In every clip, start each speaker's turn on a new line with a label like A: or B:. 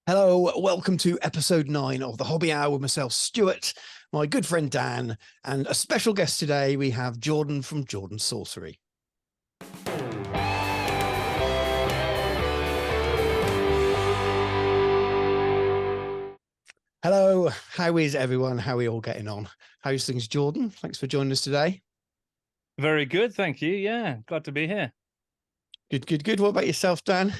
A: Hello, welcome to episode 9 of the Hobby Hour with myself, Stuart, my good friend Dan, and a special guest today. We have Jordan from Jordan Sorcery. Hello, how is everyone? How are we all getting on? How's things, Jordan? Thanks for joining us today.
B: Very good, thank you. Yeah, glad to be here.
A: Good. What about yourself, Dan?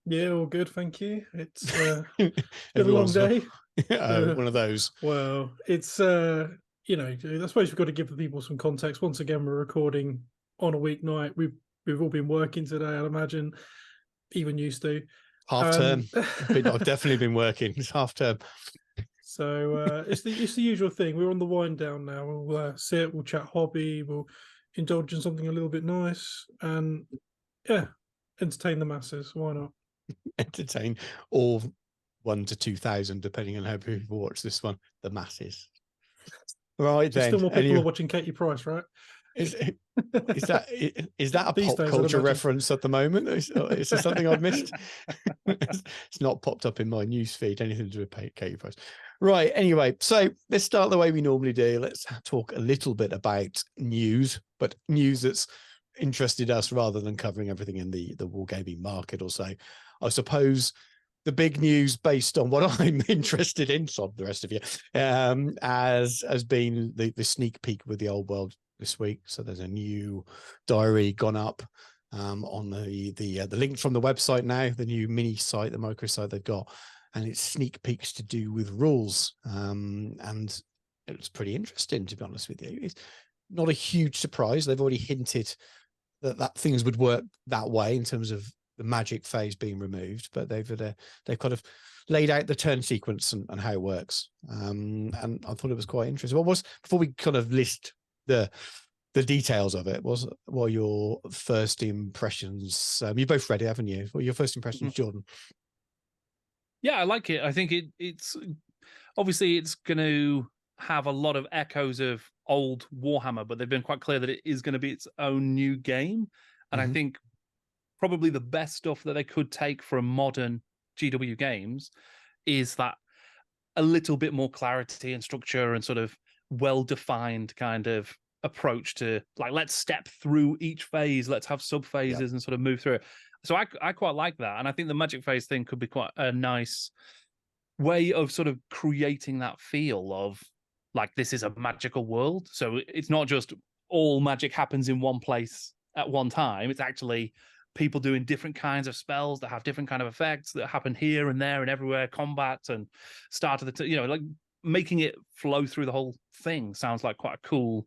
C: Yeah, all good, thank you. It's been a long day.
A: One of those.
C: Well, it's I suppose we've got to give the people some context. Once again, we're recording on a weeknight. We've all been working today, I'd imagine, even used to.
A: Half term. I've definitely been working. It's half term.
C: So it's the usual thing. We're on the wind down now. We'll sit, we'll chat hobby, we'll indulge in something a little bit nice, and yeah, entertain the masses. Why not?
A: Entertain all 1 to 2,000, depending on how people watch this one. The masses. Right then.
C: Still more people are watching Katie Price, right?
A: Is that a
C: These
A: pop
C: days,
A: culture reference at the moment? Is there something I've missed? It's not popped up in my news feed, anything to do with Katie Price. Right, anyway, so let's start the way we normally do. Let's talk a little bit about news, but news that's interested us rather than covering everything in the wargaming market or so. I suppose the big news, based on what I'm interested in, so the rest of you, has been the sneak peek with the old world this week. So there's a new diary gone up on the link from the website now, the new mini site, the microsite they've got, and it's sneak peeks to do with rules, and it's pretty interesting, to be honest with you. It's not a huge surprise. They've already hinted that things would work that way in terms of the magic phase being removed, but they've kind of laid out the turn sequence and how it works. And I thought it was quite interesting. What was, before we kind of list the details of it, what are your first impressions? You both read it, haven't you? What are your first impressions, Jordan?
B: Yeah, I like it. I think it's obviously it's going to have a lot of echoes of old Warhammer, but they've been quite clear that it is going to be its own new game. And I think probably the best stuff that they could take from modern GW games is that a little bit more clarity and structure and sort of well-defined kind of approach to, like, let's step through each phase, let's have sub phases and sort of move through it. So I quite like that. And I think the magic phase thing could be quite a nice way of sort of creating that feel of, like, this is a magical world. So it's not just all magic happens in one place at one time. It's actually people doing different kinds of spells that have different kind of effects that happen here and there and everywhere, combat and start of the, like making it flow through the whole thing sounds like quite a cool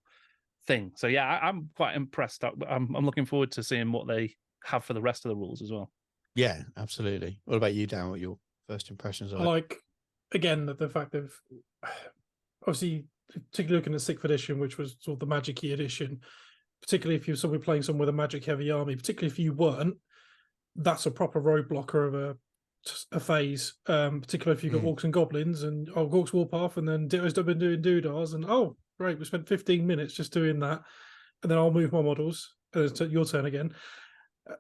B: thing. So yeah, I'm quite impressed. I'm looking forward to seeing what they have for the rest of the rules as well.
A: Yeah, absolutely. What about you, Dan? What your first impressions are?
C: I like, again, the fact of, obviously, particularly looking at 6th edition, which was sort of the magic-y edition, particularly if you're somebody playing someone with a magic-heavy army, particularly if you weren't, that's a proper roadblocker of a phase, particularly if you've got orcs and goblins, and orcs warpath, and then Ditto's been doing doodars, and great, we spent 15 minutes just doing that, and then I'll move my models, and it's your turn again.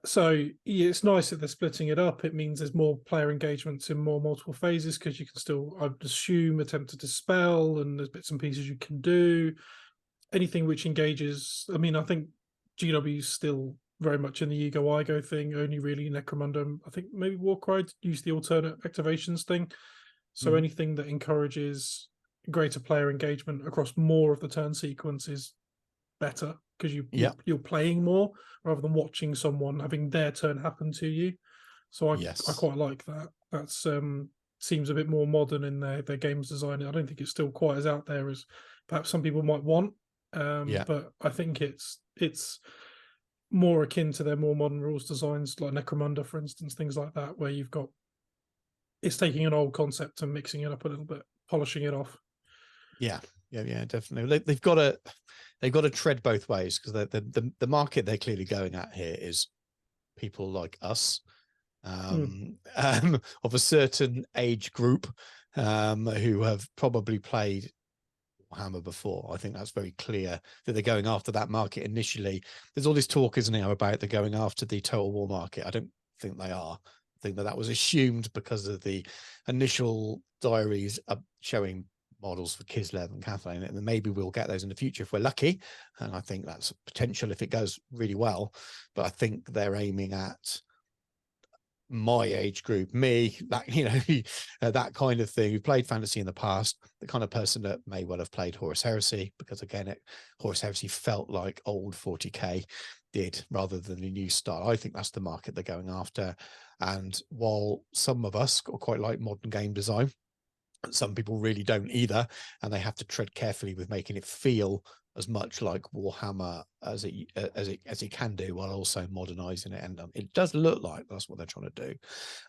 C: So yeah, it's nice that they're splitting it up. It means there's more player engagements in more multiple phases, because you can still, I would assume, attempt to dispel, and there's bits and pieces you can do. Anything which engages. I mean, I think GW's still very much in the you go, I go thing, only really Necromunda. I think maybe Warcry use the alternate activations thing. So anything that encourages greater player engagement across more of the turn sequence is better, because you're playing more rather than watching someone having their turn happen to you. So I quite like that. That's seems a bit more modern in their games design. I don't think it's still quite as out there as perhaps some people might want. But I think it's more akin to their more modern rules designs, like Necromunda, for instance, things like that, where it's taking an old concept and mixing it up a little bit, polishing it off.
A: Yeah, definitely. They've got to tread both ways, because the market they're clearly going at here is people like us, of a certain age group, who have probably played Warhammer before. I think that's very clear that they're going after that market initially. There's all this talk, isn't there, about they're going after the Total War market. I don't think they are. think that was assumed because of the initial diaries showing models for Kislev and Kathleen, and maybe we'll get those in the future if we're lucky. And I think that's potential if it goes really well. But I think they're aiming at my age group, me, that, you know, that kind of thing, who played fantasy in the past, the kind of person that may well have played Horus Heresy, because again, Horus Heresy felt like old 40k did rather than a new style. I think that's the market they're going after. And while some of us quite like modern game design, some people really don't either, and they have to tread carefully with making it feel as much like Warhammer as it can do, while also modernizing it. And it does look like that's what they're trying to do.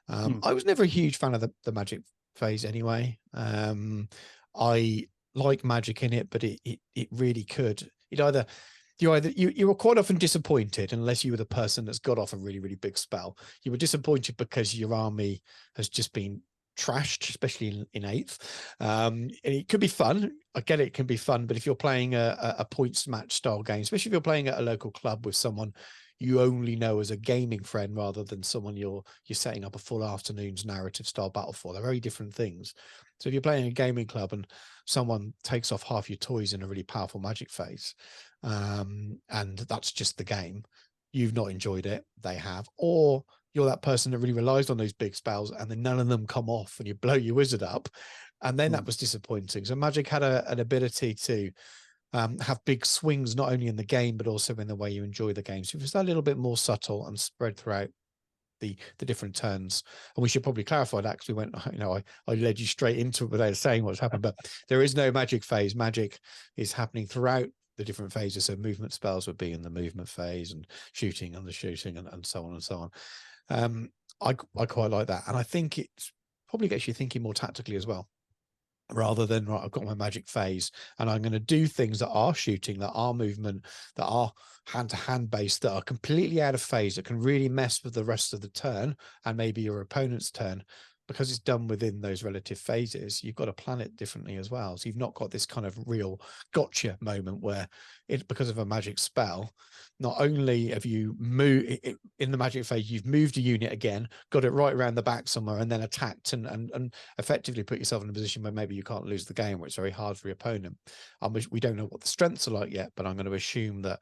A: I was never a huge fan of the magic phase anyway. I like magic in it, but it really could. You were quite often disappointed unless you were the person that's got off a really, really big spell. You were disappointed because your army has just been trashed, especially in 8th. And it could be fun. I get it can be fun, but if you're playing a points match style game, especially if you're playing at a local club with someone you only know as a gaming friend rather than someone you're setting up a full afternoon's narrative style battle for, they're very different things. So if you're playing a gaming club and someone takes off half your toys in a really powerful magic phase, and that's just the game, you've not enjoyed it, they have, or you're that person that really relies on those big spells and then none of them come off and you blow your wizard up, and then that was disappointing. So Magic had an ability to have big swings, not only in the game but also in the way you enjoy the game. So it was a little bit more subtle and spread throughout the different turns. And we should probably clarify that, because we went, you know, I led you straight into it without saying what's happened, but there is no magic phase. Magic is happening throughout the different phases. So movement spells would be in the movement phase, and shooting and the shooting, and so on and so on. I quite like that, and I think it probably gets you thinking more tactically as well, rather than, right, I've got my magic phase and I'm going to do things that are shooting, that are movement, that are hand-to-hand based, that are completely out of phase, that can really mess with the rest of the turn and maybe your opponent's turn. Because it's done within those relative phases, you've got to plan it differently as well. So you've not got this kind of real gotcha moment where because of a magic spell, not only have you moved in the magic phase, you've moved a unit again, got it right around the back somewhere, and then attacked and effectively put yourself in a position where maybe you can't lose the game, which is very hard for your opponent. We don't know what the strengths are like yet, but I'm going to assume that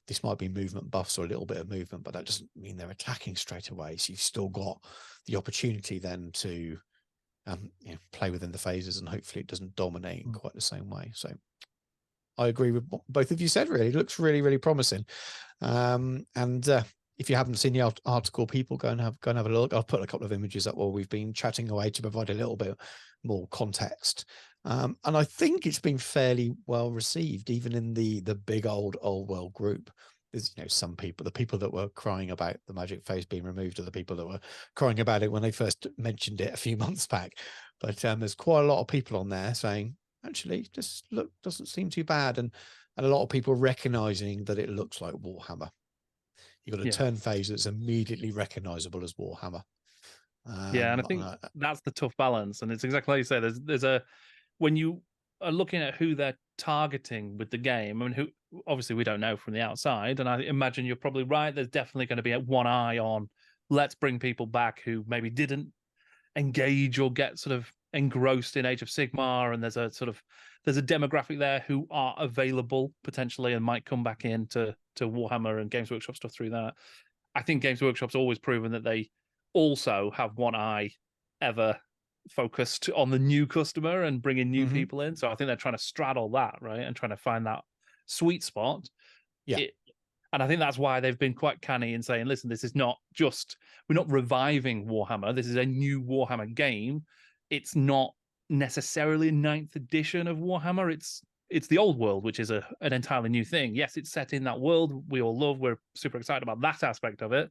A: this might be movement buffs or a little bit of movement, but that doesn't mean they're attacking straight away. So you've still got the opportunity then to play within the phases, and hopefully it doesn't dominate in quite the same way. So I agree with what both of you said. Really, it looks really, really promising. If you haven't seen the article, people go and have a look. I'll put a couple of images up while we've been chatting away to provide a little bit more context. And I think it's been fairly well received, even in the big old world group. There's, you know, some people, the people that were crying about the magic phase being removed are the people that were crying about it when they first mentioned it a few months back. But there's quite a lot of people on there saying, actually, this doesn't seem too bad, and a lot of people recognizing that it looks like Warhammer. You've got a turn phase that's immediately recognizable as Warhammer.
B: And I think that's the tough balance, and it's exactly like you say. There's a, when you are looking at who they're targeting with the game, I mean, who obviously we don't know from the outside, and I imagine you're probably right. There's definitely going to be one eye on, let's bring people back who maybe didn't engage or get sort of engrossed in Age of Sigmar, and there's a demographic there who are available potentially and might come back into Warhammer and Games Workshop stuff through that. I think Games Workshop's always proven that they also have one eye ever focused on the new customer and bringing new people in. So I think they're trying to straddle that, right, and trying to find that sweet spot. And I think that's why they've been quite canny in saying, listen, this is not just, we're not reviving Warhammer. This is a new Warhammer game. It's not necessarily a 9th edition of Warhammer. It's the old world, which is an entirely new thing. Yes, it's set in that world we all love. We're super excited about that aspect of it.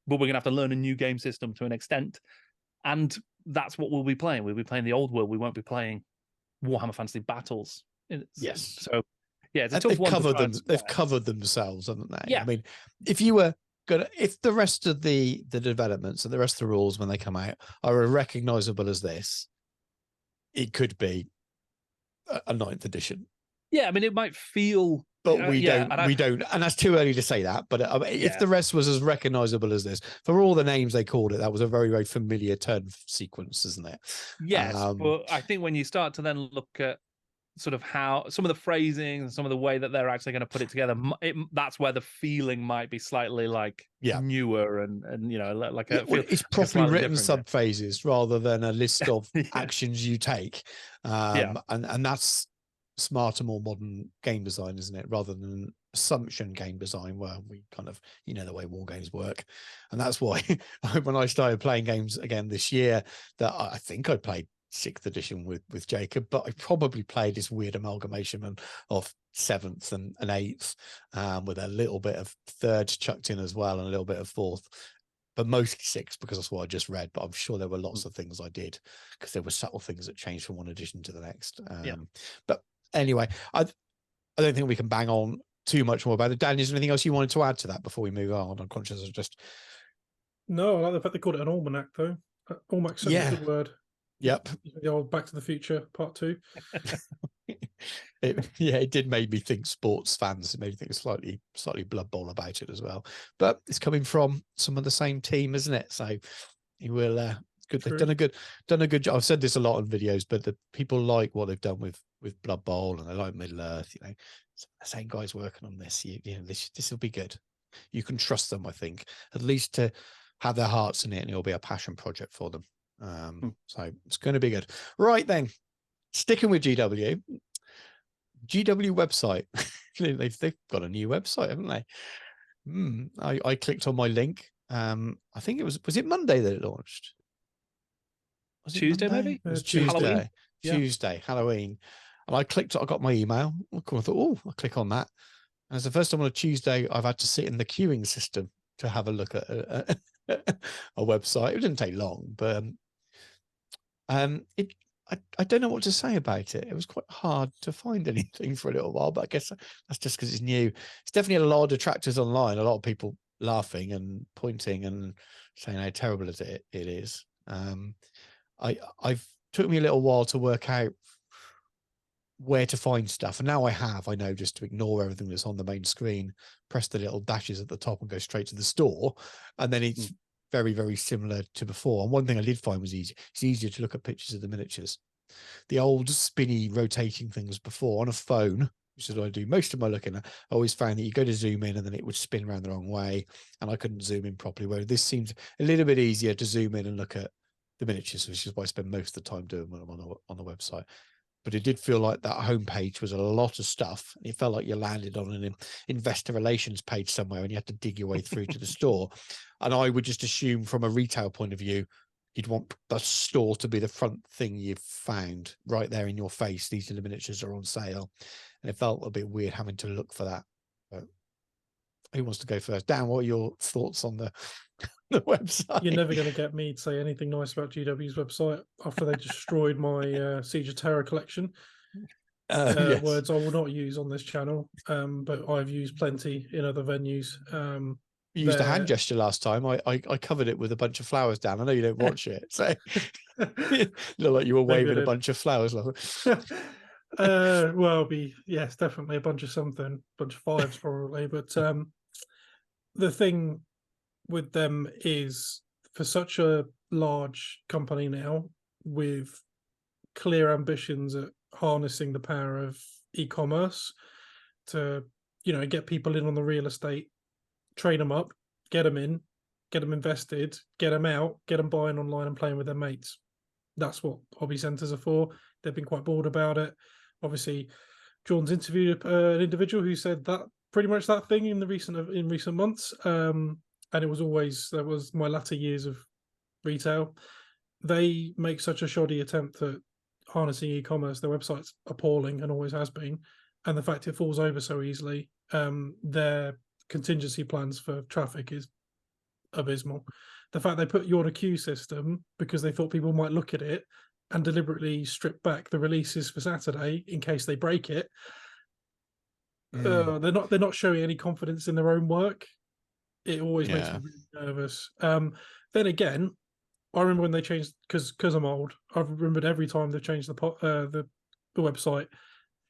B: But we're going to have to learn a new game system to an extent. And that's what we'll be playing. We'll be playing the old world. We won't be playing Warhammer Fantasy Battles.
A: Yes.
B: So, yeah, it's a tough one.
A: They've covered themselves, haven't they?
B: Yeah.
A: I mean, if the rest of the developments and the rest of the rules when they come out are as recognizable as this, it could be a 9th edition.
B: Yeah, I mean, it might feel
A: but we
B: yeah,
A: don't, and that's too early to say that. But if the rest was as recognizable as this, for all the names they called it, that was a very, very familiar turn sequence, isn't it?
B: Yes, but I think when you start to then look at sort of how some of the phrasing and some of the way that they're actually going to put it together, that's where the feeling might be slightly like newer and you know, like
A: it's properly written sub phases rather than a list of actions you take, and that's smarter, more modern game design, isn't it, rather than assumption game design where we kind of, you know, the way war games work. And that's why when I started playing games again this year, that I think I played 6th edition with Jacob, but I probably played this weird amalgamation of 7th and 8th, with a little bit of 3rd chucked in as well and a little bit of 4th, but mostly 6th because that's what I just read. But I'm sure there were lots of things I did because there were subtle things that changed from one edition to the next. But anyway, I don't think we can bang on too much more about it. Dan, is there anything else you wanted to add to that before we move on? I'm conscious of just...
C: No, I like the fact they called it an almanac, though. Almanac's such a good word.
A: Yep.
C: The old Back to the Future Part 2.
A: It did make me think sports fans. It made me think slightly Blood Bowl about it as well. But it's coming from some of the same team, isn't it? So you will good. True. They've done a good job. I've said this a lot in videos, but the people like what they've done with Blood Bowl, and they like Middle Earth. You know, the same guys working on this. You know, this will be good. You can trust them, I think, at least to have their hearts in it, and it'll be a passion project for them. So it's going to be good. Right then, sticking with GW website. they've got a new website, haven't they? I clicked on my link. I think it was it Monday that it launched? Was
B: Tuesday,
A: maybe? It was Tuesday.
B: Halloween.
A: Tuesday, Halloween. And I clicked, I got my email. I thought, oh, I'll click on that. And it's the first time on a Tuesday I've had to sit in the queuing system to have a look at a website. It didn't take long, but I don't know what to say about it. It was quite hard to find anything for a little while, but I guess that's just because it's new. It's definitely a lot of detractors online, a lot of people laughing and pointing and saying how terrible it is. I've took me a little while to work out where to find stuff, and now I know just to ignore everything that's on the main screen, press the little dashes at the top and go straight to the store, and then it's very, very similar to before. And one thing I did find was easy. It's easier to look at pictures of the miniatures. The old spinny rotating things before on a phone, which is what I do most of my looking at, I always found that you go to zoom in and then it would spin around the wrong way and I couldn't zoom in properly, where this seems a little bit easier to zoom in and look at the miniatures, which is why I spend most of the time doing when I'm on the website. But it did feel like that homepage was a lot of stuff. It felt like you landed on an investor relations page somewhere and you had to dig your way through to the store. And I would just assume from a retail point of view, you'd want the store to be the front thing you've found right there in your face. These are the miniatures are on sale. And it felt a bit weird having to look for that. But who wants to go first? Dan, what are your thoughts on the website?
C: You're never going to get me to say anything nice about GW's website after they destroyed my Siege of Terror collection. Yes. Words I will not use on this channel, but I've used plenty in other venues.
A: You used a hand gesture last time. I covered it with a bunch of flowers, Dan. I know you don't watch it, so it looked like you were waving a bunch of flowers.
C: Well, yes, definitely a bunch of something, bunch of fives probably. But the thing with them is, for such a large company now with clear ambitions at harnessing the power of e-commerce to, you know, get people in on the real estate, train them up, get them in, get them invested, get them out, get them buying online and playing with their mates. That's what hobby centres are for. They've been quite bored about it. Obviously, John's interviewed an individual who said that pretty much that thing in recent months. And it was always, that was my latter years of retail. They make such a shoddy attempt at harnessing e-commerce. Their website's appalling and always has been. And the fact it falls over so easily, their contingency plans for traffic is abysmal. The fact they put you on a queue system because they thought people might look at it and deliberately strip back the releases for Saturday in case they break it. They're not showing any confidence in their own work. It always makes me really nervous. Then again, I remember when they changed, because I'm old, I've remembered every time they've changed the website,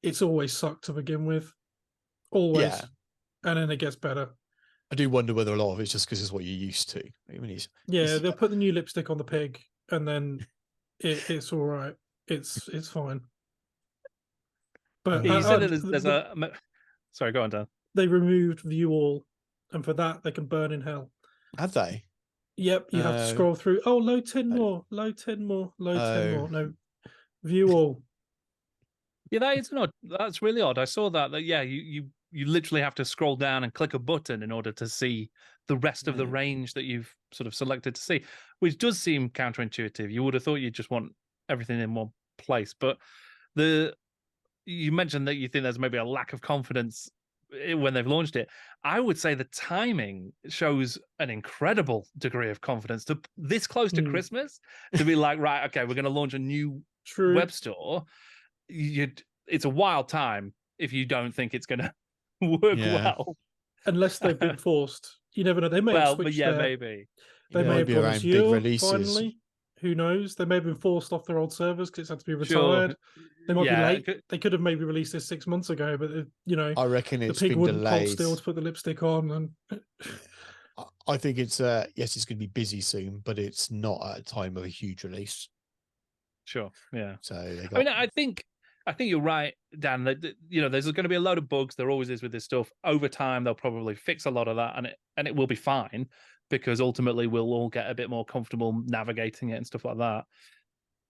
C: it's always sucked to begin with. always,
A: Yeah.
C: and then it gets better.
A: I do wonder whether a lot of it's just because it's what you're used to. I mean,
C: Yeah, they'll put the new lipstick on the pig, and then it's all right. It's fine. But
B: You said that there's
C: the,
B: sorry, go on, Dan.
C: they removed view all, and for that they can burn in hell.
A: have they?
C: Yep, you have to scroll through. Oh, load 10 more, load 10 more, load 10 more. No, view all.
B: Yeah, that is odd. That's really odd. I saw that. Yeah, you literally have to scroll down and click a button in order to see the rest of the range that you've sort of selected to see, which does seem counterintuitive. You would have thought you'd just want everything in one place, but you mentioned that you think there's maybe a lack of confidence when they've launched it. I would say the timing shows an incredible degree of confidence to this close to Christmas to be like, right, okay, we're going to launch a new web store. It's a wild time if you don't think it's going to work well,
C: unless they've been forced. You never know. They may have switched.
B: Maybe
C: they may have
A: be
C: gone
A: around
C: Azure,
A: big releases.
C: finally. Who knows? They may have been forced off their old servers because it's had to be retired. They might be late. They could have maybe released this 6 months ago, but
A: I reckon
C: the
A: it's
C: pig
A: been
C: wouldn't hold
A: delayed.
C: still to put the lipstick on. And
A: I think it's yes, it's going to be busy soon, but it's not at a time of a huge release.
B: Sure, yeah.
A: So
B: I think you're right, Dan. That there's going to be a load of bugs. There always is with this stuff. Over time, they'll probably fix a lot of that, and it will be fine because ultimately we'll all get a bit more comfortable navigating it and stuff like that.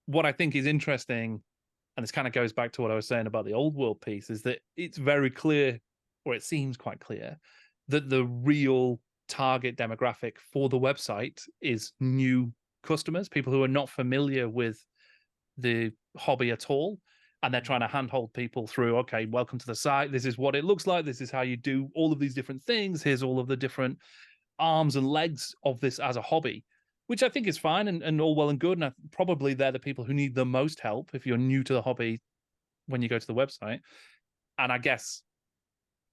B: What I think is interesting, and this kind of goes back to what I was saying about the old world piece, is that it's very clear, or it seems quite clear, that the real target demographic for the website is new customers, people who are not familiar with the hobby at all. And they're trying to handhold people through, okay, welcome to the site. This is what it looks like. This is how you do all of these different things. Here's all of the different arms and legs of this as a hobby, which I think is fine and all well and good. And probably they're the people who need the most help if you're new to the hobby when you go to the website. And I guess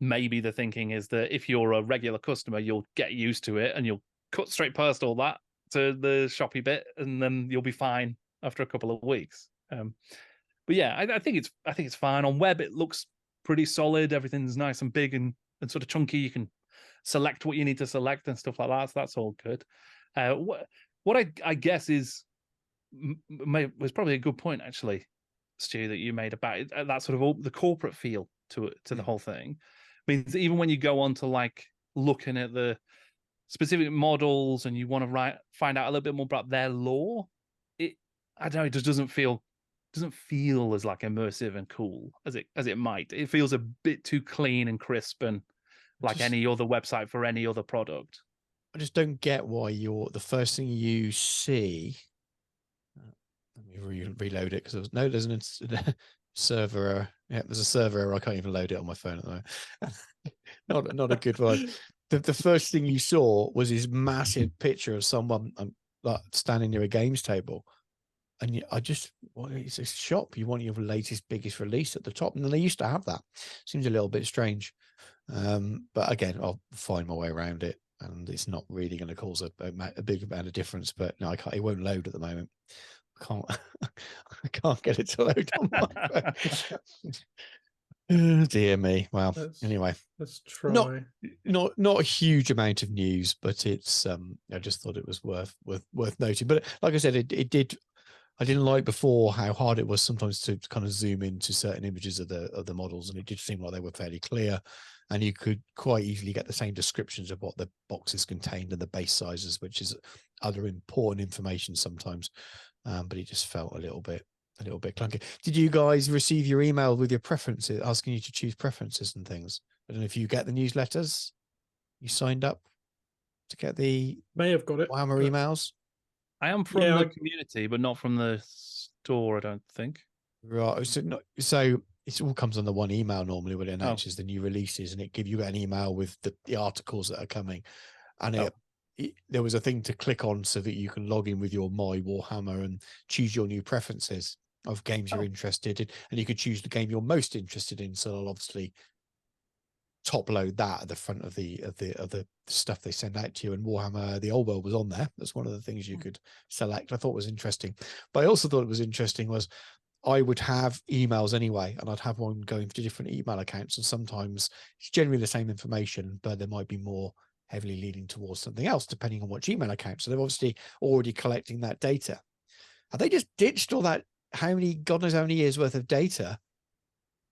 B: maybe the thinking is that if you're a regular customer, you'll get used to it and you'll cut straight past all that to the shoppy bit, and then you'll be fine after a couple of weeks. But yeah, I think it's fine. On web, it looks pretty solid. Everything's nice and big and sort of chunky. You can select what you need to select and stuff like that. So that's all good. What I guess is was probably a good point actually, Stu, that you made about it, that sort of the corporate feel to the whole thing. Means even when you go on to like looking at the specific models and you want to find out a little bit more about their lore, I don't know, it just doesn't feel as like immersive and cool as it might. It feels a bit too clean and crisp and like any other website for any other product.
A: I just don't get why the first thing you see. Let me reload it because there's a server error. Yeah, there's a server error. I can't even load it on my phone at the moment. not a good one. The first thing you saw was this massive picture of someone like standing near a games table. And it's a shop. You want your latest, biggest release at the top. And they used to have that. Seems a little bit strange. But again, I'll find my way around it. And it's not really going to cause a big amount of difference. But no, it won't load at the moment. I can't get it to load on my phone. Oh, dear me. Well, anyway.
C: Let's try.
A: Not a huge amount of news, but it's I just thought it was worth noting. But like I said, it did. I didn't like before how hard it was sometimes to kind of zoom into certain images of the models, and it did seem like they were fairly clear, and you could quite easily get the same descriptions of what the boxes contained and the base sizes, which is other important information sometimes. But it just felt a little bit clunky. Did you guys receive your email with your preferences, asking you to choose preferences and things? I don't know if you get the newsletters. You signed up to get the
C: may have got it
A: Warhammer emails.
B: I am from the community, but not from the store, I don't think.
A: Right. So it all comes on the one email normally when it announces the new releases, and it gives you an email with the articles that are coming. And there was a thing to click on so that you can log in with your My Warhammer and choose your new preferences of games you're interested in. And you could choose the game you're most interested in. So I'll obviously top load that at the front of the stuff they send out to you. And Warhammer the Old World was on there. That's one of the things you could select. I thought was interesting. But I also thought it was interesting was I would have emails anyway, and I'd have one going to different email accounts, and sometimes it's generally the same information, but there might be more heavily leaning towards something else depending on which email account. So they're obviously already collecting that data. Have they just ditched all that, God knows how many years worth of data,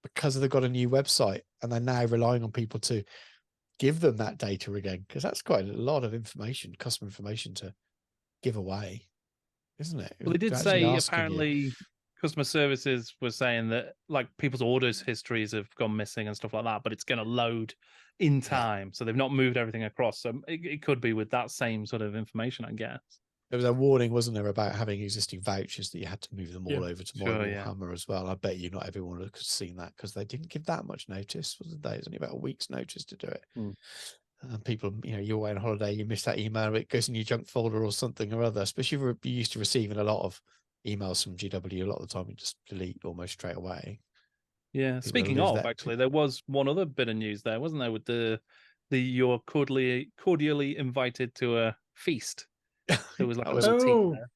A: because they've got a new website and they're now relying on people to give them that data again? Because that's quite a lot of information, customer information to give away, isn't it?
B: Well, they did
A: Actually
B: say
A: asking you.
B: apparently customer services was saying that like people's orders histories have gone missing and stuff like that, but it's going to load in time. So they've not moved everything across. So it could be with that same sort of information, I guess.
A: There was a warning, wasn't there, about having existing vouchers that you had to move them all over to My
B: Sure,
A: Warhammer as well. I bet you not everyone has seen that, because they didn't give that much notice, wasn't they? It was only about a week's notice to do it. People, you're away on holiday, you miss that email, it goes in your junk folder or something or other, especially if you're used to receiving a lot of emails from GW. A lot of the time you just delete almost straight away.
B: Yeah.
A: People
B: Speaking
A: lose
B: of,
A: that.
B: actually, there was one other bit of news there, wasn't there, with the you're cordially invited to a feast. There was like a little team there.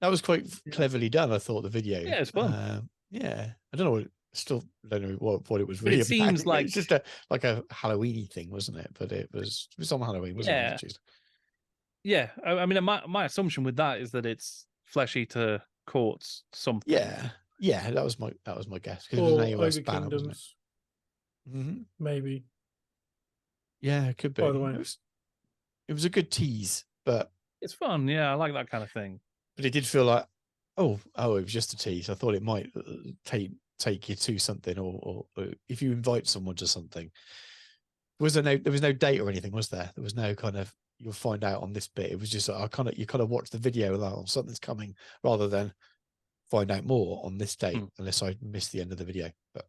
A: That was quite cleverly done, I thought, the video.
B: Yeah, it's fun.
A: Yeah, I don't know. Still don't know what it was
B: But
A: really
B: it seems
A: about.
B: like
A: It's just a Halloweeny thing, wasn't it? But it was on Halloween, wasn't it? On Tuesday?
B: Yeah. I mean, my assumption with that is that it's Flesh Eater Courts something.
A: Yeah, that was my guess, because it was an AOS banner, wasn't it?
C: Maybe.
A: Yeah, it could be.
C: By the way,
A: it was a good tease, but
B: it's fun. Yeah, I like that kind of thing.
A: But it did feel like, oh, it was just a tease. I thought it might take you to something, or if you invite someone to something. There was no date or anything, was there? There was no kind of, you'll find out on this bit. It was just like, you kind of watch the video and oh, something's coming, rather than find out more on this date, unless I missed the end of the video. But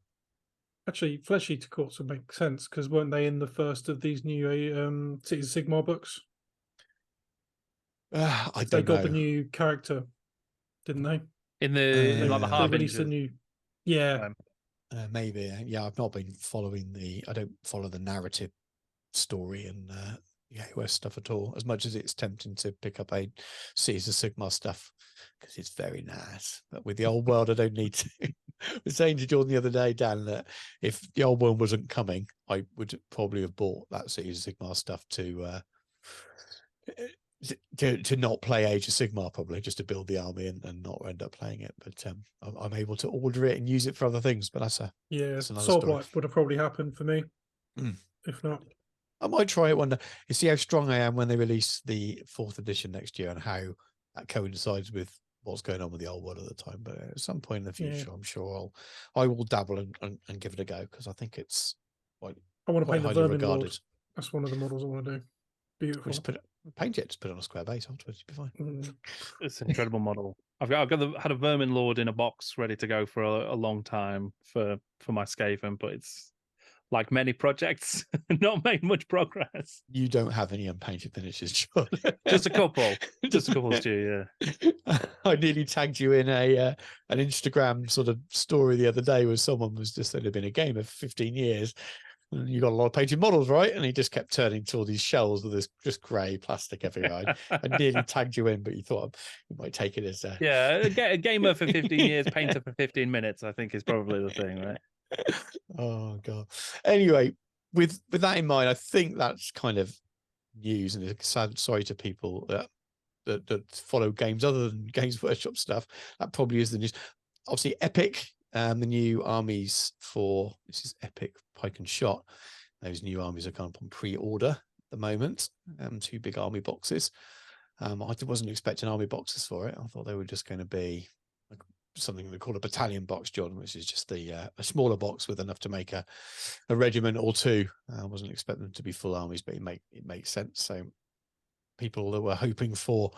C: actually, Flesh Eater Courts would make sense, because weren't they in the first of these new Cities of Sigmar books? They got the new character, didn't they?
B: In the like the
C: Harbingers. The new,
A: maybe. Yeah, I've not been following I don't follow the narrative story and AOS stuff at all, as much as it's tempting to pick up a Cities of Sigmar stuff, because it's very nice. But with the old world, I don't need to. I was saying to Jordan the other day, Dan, that if the old world wasn't coming, I would probably have bought that Cities of Sigmar stuff to not play Age of Sigmar, probably just to build the army and not end up playing it. But I'm able to order it and use it for other things. But that's another
C: Soul
A: story.
C: Blight would have probably happened for me, if not.
A: I might try it one day. You see how strong I am when they release the 4th edition next year, and how that coincides with what's going on with the old world at the time. But at some point in the future, I'm sure I will dabble and give it a go, because I think it's
C: I want to paint the Vermin Lord. That's one of the models I want to do. Beautiful.
A: Just paint it, just put it on a square base afterwards, you'll be fine.
B: It's an incredible model. I've had a Vermin Lord in a box ready to go for a long time for my Skaven, but it's like many projects, not made much progress.
A: You don't have any unpainted finishes, John.
B: Just a couple. Stu, yeah.
A: I nearly tagged you in an Instagram sort of story the other day, where someone was just said it'd been a game of 15 years. And you got a lot of painted models, right? And he just kept turning to all these shells with this just grey plastic everywhere. I nearly tagged you in, but you thought you might take it as
B: a gamer for 15 years, painter for 15 minutes, I think is probably the thing, right?
A: Oh god. Anyway, with that in mind, I think that's kind of news, and it's sorry to people that follow games other than Games Workshop stuff. That probably is the news. Obviously, Epic. The new armies for this is Epic Pike and Shot. Those new armies are kind of on pre-order at the moment. 2 big army boxes. I wasn't expecting army boxes for it. I thought they were just going to be like something they call a battalion box, John, which is just a smaller box with enough to make a regiment or 2. I wasn't expecting them to be full armies, but it makes sense. So people that were hoping for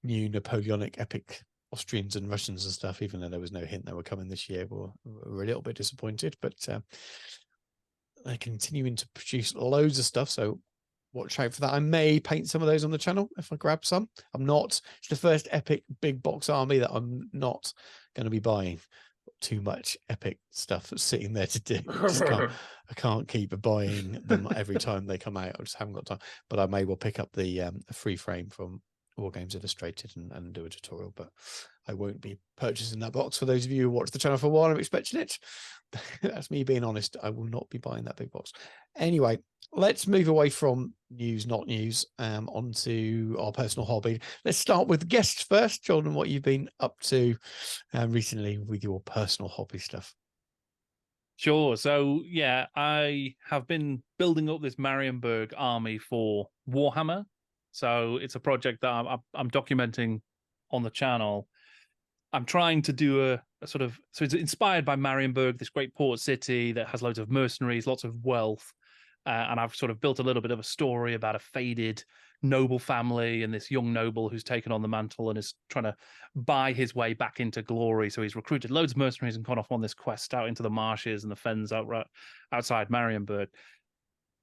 A: new Napoleonic epic Austrians and Russians and stuff, even though there was no hint they were coming this year, were a little bit disappointed. But they're continuing to produce loads of stuff, so watch out for that. I may paint some of those on the channel if I grab some. It's the first Epic big box army that I'm not going to be buying. Too much Epic stuff sitting there to do. I can't keep buying them every time they come out. I just haven't got time. But I may well pick up the free frame from War Games Illustrated and do a tutorial, but I won't be purchasing that box. For those of you who watch the channel for a while, I'm expecting it. That's me being honest. I will not be buying that big box. Anyway, let's move away from news, not news, onto our personal hobby. Let's start with guests first. Jordan, what you've been up to recently with your personal hobby stuff.
B: Sure. So yeah, I have been building up this Marienburg army for Warhammer. So it's a project that I'm documenting on the channel. I'm trying to do a sort of, so it's inspired by Marienburg, this great port city that has loads of mercenaries, lots of wealth. And I've sort of built a little bit of a story about a faded noble family and this young noble who's taken on the mantle and is trying to buy his way back into glory. So he's recruited loads of mercenaries and gone off on this quest out into the marshes and the fens outside Marienburg.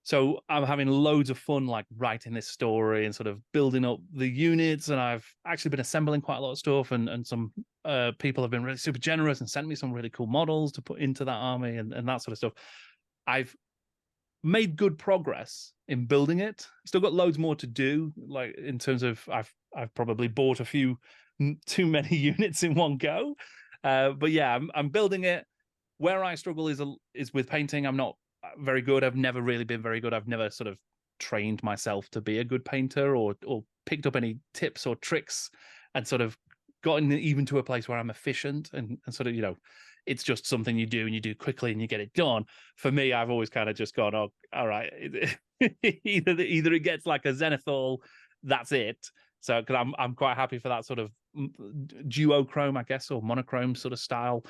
B: So I'm having loads of fun, like writing this story and sort of building up the units. And I've actually been assembling quite a lot of stuff. And some people have been really super generous and sent me some really cool models to put into that army and that sort of stuff. I've made good progress in building it. Still got loads more to do. Like in terms of, I've probably bought a few too many units in one go. But yeah, I'm building it. Where I struggle is with painting. I'm not very good. I've never really been very good. I've never sort of trained myself to be a good painter or picked up any tips or tricks and sort of gotten even to a place where I'm efficient and sort of, you know, it's just something you do and you do quickly and you get it done. For me, I've always kind of just gone, oh, all right, either it gets like a zenithal, that's it. So because I'm quite happy for that sort of duochrome, I guess, or monochrome sort of style.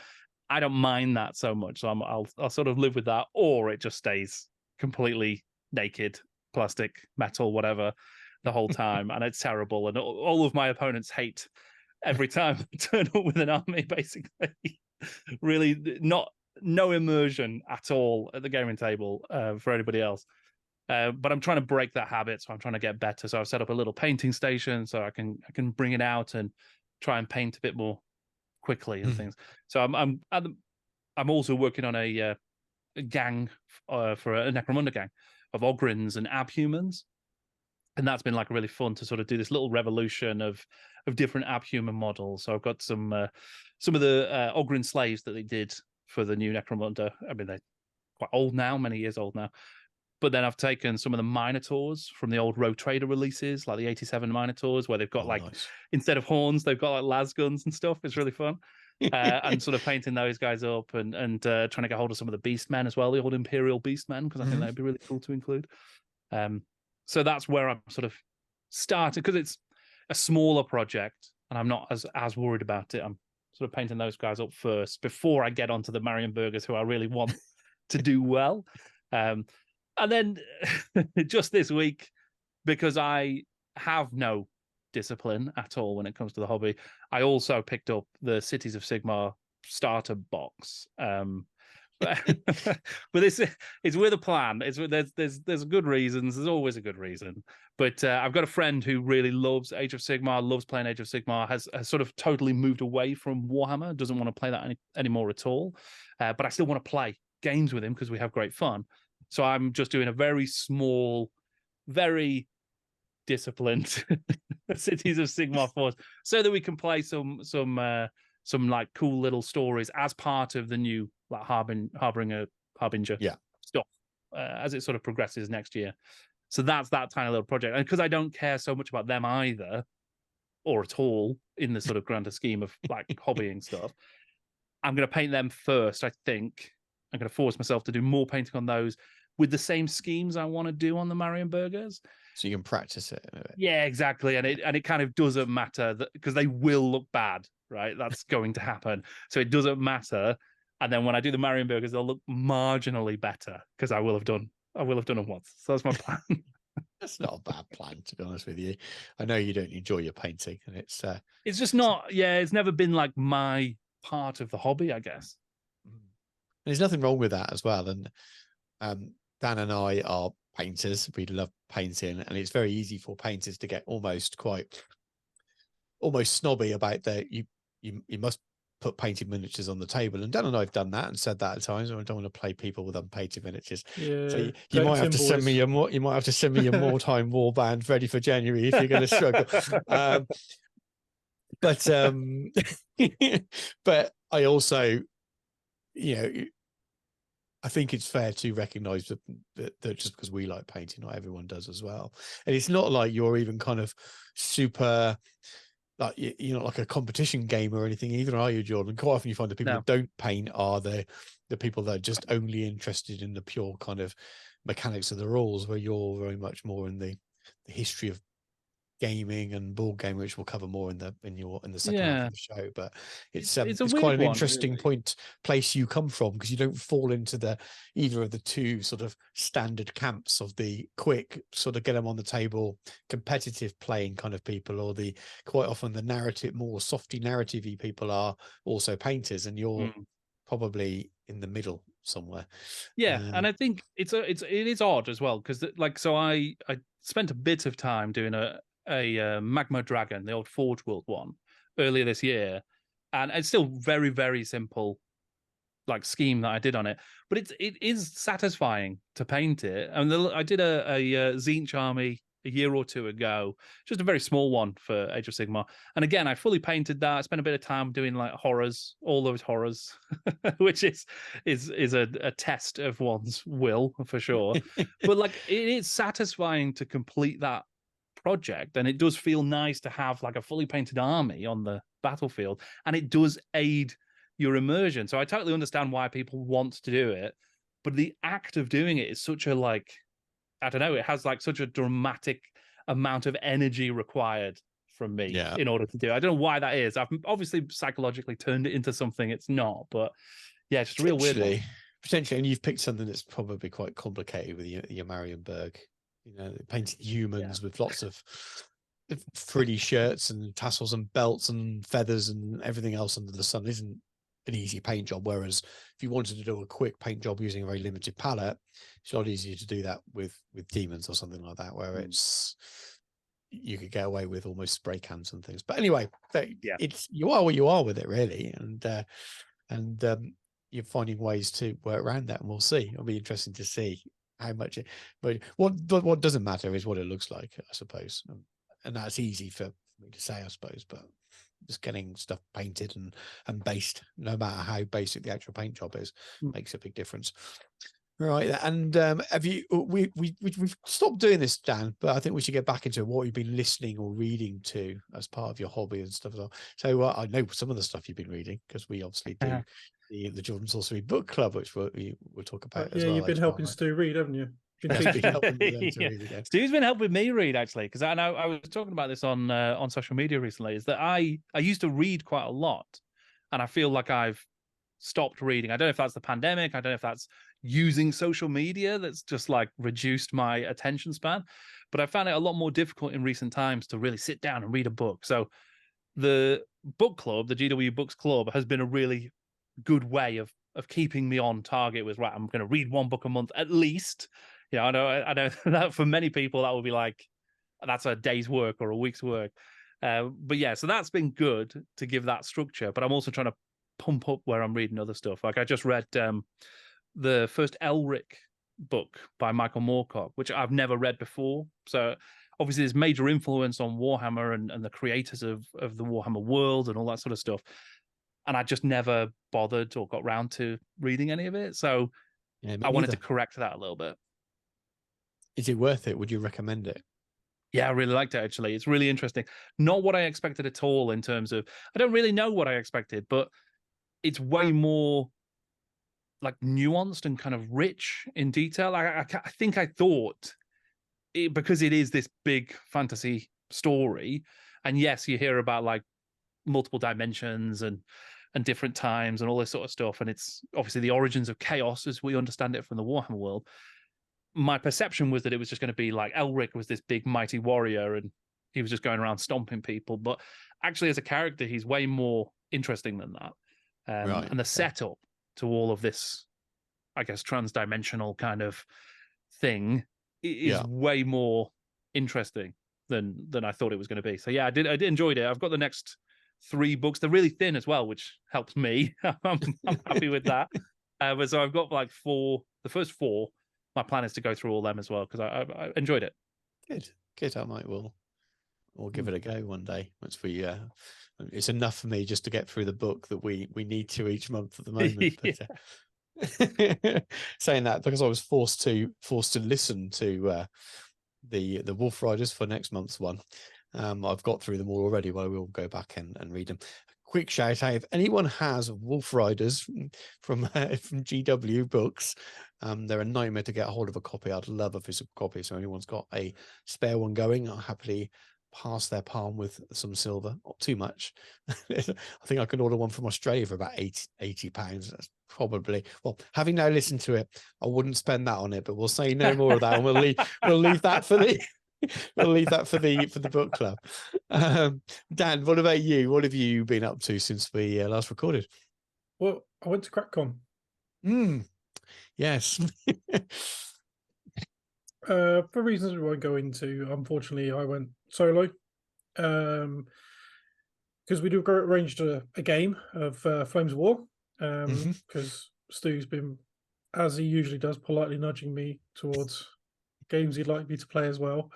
B: I don't mind that so much. So I'll sort of live with that, or it just stays completely naked, plastic, metal, whatever, the whole time, and it's terrible. And all of my opponents hate every time I turn up with an army, basically. Really, no immersion at all at the gaming table for anybody else. But I'm trying to break that habit, so I'm trying to get better. So I've set up a little painting station, so I can bring it out and try and paint a bit more quickly and things. So I'm also working on a gang for a Necromunda gang of Ogryns and Abhumans, and that's been like really fun to sort of do this little revolution of different Abhuman models. So I've got some of the Ogryn slaves that they did for the new Necromunda. I mean, they're quite old now, many years old now. But then I've taken some of the Minotaurs from the old Rogue Trader releases, like the 87 Minotaurs, where they've got nice. Instead of horns, they've got like las guns and stuff. It's really fun. And sort of painting those guys up and trying to get hold of some of the Beastmen as well, the old Imperial Beastmen, because I think that'd be really cool to include. So that's where I'm sort of starting, because it's a smaller project and I'm not as worried about it. I'm sort of painting those guys up first before I get onto the Marienburgers, who I really want to do well. And then just this week, because I have no discipline at all when it comes to the hobby, I also picked up the Cities of Sigmar starter box. But it's with a plan. There's good reasons. There's always a good reason. But I've got a friend who really loves Age of Sigmar, loves playing Age of Sigmar, has sort of totally moved away from Warhammer, doesn't want to play that anymore at all. But I still want to play games with him because we have great fun. So I'm just doing a very small, very disciplined Cities of Sigmar force so that we can play some like cool little stories as part of the new like Harbinger stuff as it sort of progresses next year. So that's that tiny little project. And because I don't care so much about them either, or at all in the sort of grander scheme of like hobbying stuff, I'm going to paint them first. I think I'm going to force myself to do more painting on those with the same schemes I want to do on the Marienburgers.
A: So you can practice it a bit.
B: Yeah, exactly. And it kind of doesn't matter because they will look bad, right? That's going to happen. So it doesn't matter. And then when I do the Marienburgers, they'll look marginally better because I will have done them once. So that's my plan.
A: That's not a bad plan, to be honest with you. I know you don't enjoy your painting, and it's
B: just not. Yeah, it's never been like my part of the hobby, I guess.
A: There's nothing wrong with that as well. And Dan and I are painters. We love painting, and it's very easy for painters to get almost snobby about that. You must put painted miniatures on the table. And Dan and I have done that and said that at times. I don't want to play people with unpainted miniatures.
C: Yeah,
A: So you might have to send me your Mordheim warband ready for January if you're going to struggle. But but I also, I think it's fair to recognise that just because we like painting, not everyone does as well. And it's not like you're even kind of super, like, you're not like a competition game or anything either, are you, Jordan? Quite often you find the people that don't paint are the people that are just only interested in the pure kind of mechanics of the rules, where you're very much more in the history of gaming and board gaming, which we'll cover more in the second half of the show. But it's quite an interesting place you come from, because you don't fall into either of the two sort of standard camps of the quick sort of get them on the table competitive playing kind of people, or the quite often the narrative, more softy narrative-y people are also painters, and you're probably in the middle somewhere.
B: And I think it is odd as well, because I spent a bit of time doing a Magma Dragon, the old Forge World one, earlier this year, and it's still very, very simple like scheme that I did on it, but it is satisfying to paint it. And I did a Tzeentch army a year or two ago, just a very small one for Age of Sigmar, and again I fully painted that. I spent a bit of time doing like horrors, all those horrors, which is a test of one's will for sure. But like, it is satisfying to complete that project, and it does feel nice to have like a fully painted army on the battlefield, and it does aid your immersion. So I totally understand why people want to do it, but the act of doing it is such a, like, I don't know, it has like such a dramatic amount of energy required from me in order to do it. I don't know why that is. I've obviously psychologically turned it into something it's not, but yeah, it's just a real weird one.
A: Potentially, and you've picked something that's probably quite complicated with your Marienburg. Painted humans with lots of frilly shirts and tassels and belts and feathers and everything else under the sun isn't an easy paint job. Whereas if you wanted to do a quick paint job using a very limited palette, it's a lot easier to do that with demons or something like that, where you could get away with almost spray cans and things. But anyway, you are what you are with it, really, and you're finding ways to work around that, and we'll see. It'll be interesting to see how much but what doesn't matter is what it looks like, I suppose, and that's easy for me to say, I suppose, but just getting stuff painted and based, no matter how basic the actual paint job is, makes a big difference. Right. And we've stopped doing this, Dan, but I think we should get back into what you've been listening or reading to as part of your hobby and stuff as well. So I know some of the stuff you've been reading, because we obviously do the Jordan Sorcery Book Club, which we'll talk about as well.
C: You've been helping Stu read, haven't you?
B: Stu's been helping me read, actually, because I know I was talking about this on social media recently, is that I used to read quite a lot, and I feel like I've stopped reading. I don't know if that's the pandemic, I don't know if that's using social media that's just like reduced my attention span, but I found it a lot more difficult in recent times to really sit down and read a book. So the book club, the GW Books Club, has been a really good way of keeping me on target with, right, I'm going to read one book a month at least. I know that for many people that would be like, that's a day's work or a week's work. But yeah, so that's been good to give that structure, but I'm also trying to pump up where I'm reading other stuff. Like I just read the first Elric book by Michael Moorcock, which I've never read before. So obviously there's major influence on Warhammer and the creators of the Warhammer world and all that sort of stuff. And I just never bothered or got round to reading any of it. So I wanted to correct that a little bit.
A: Is it worth it? Would you recommend it?
B: Yeah, I really liked it, actually. It's really interesting. Not what I expected at all in terms of, I don't really know what I expected, but it's way more like nuanced and kind of rich in detail. I think I thought, because it is this big fantasy story, and yes, you hear about like multiple dimensions and different times and all this sort of stuff, and it's obviously the origins of chaos as we understand it from the Warhammer world. My perception was that it was just going to be like Elric was this big mighty warrior and he was just going around stomping people, but actually as a character he's way more interesting than that. And the setup to all of this, I guess, trans-dimensional kind of thing is way more interesting than I thought it was going to be. So yeah, I enjoyed it. I've got the next 3 books. They're really thin as well, which helps me. I'm happy with that. But so I've got like 4. The first 4. My plan is to go through all them as well because I enjoyed it.
A: Good. I might will give it a go one day once we. It's enough for me just to get through the book that we need to each month at the moment. But, saying that, because I was forced to listen to the Wolf Riders for next month's one. I've got through them all already, but I will go back and read them. Quick shout out, if anyone has Wolf Riders from GW Books, they're a nightmare to get a hold of a copy. I'd love a physical copy. So anyone's got a spare one going, I'll happily pass their palm with some silver. Not too much. I think I could order one from Australia for about 80 pounds. That's probably, well, having now listened to it, I wouldn't spend that on it, but we'll say no more of that, and we'll leave that for the we'll leave that for the book club. Dan, what about you? What have you been up to since we last recorded?
C: Well, I went to CrackCon.
A: Yes.
C: For reasons we won't go into, unfortunately, I went solo. Because we do arranged a game of Flames of War. Because Stu's been, as he usually does, politely nudging me towards games he'd like me to play as well.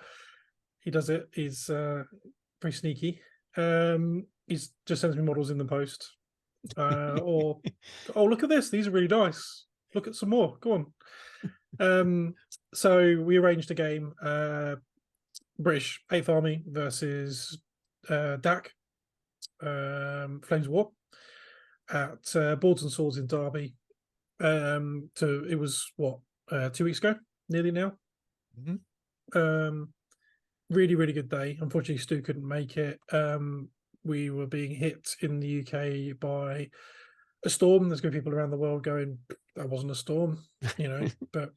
C: He does it. He's pretty sneaky. He's just sends me models in the post. Or, oh, look at this. These are really nice. Look at some more. Go on. So we arranged a game. British 8th Army versus DAC, Flames of War, at Boards and Swords in Derby. It was, 2 weeks ago, nearly now. Really, really good day. Unfortunately, Stu couldn't make it. We were being hit in the UK by a storm. There's going to be people around the world going, that wasn't a storm, but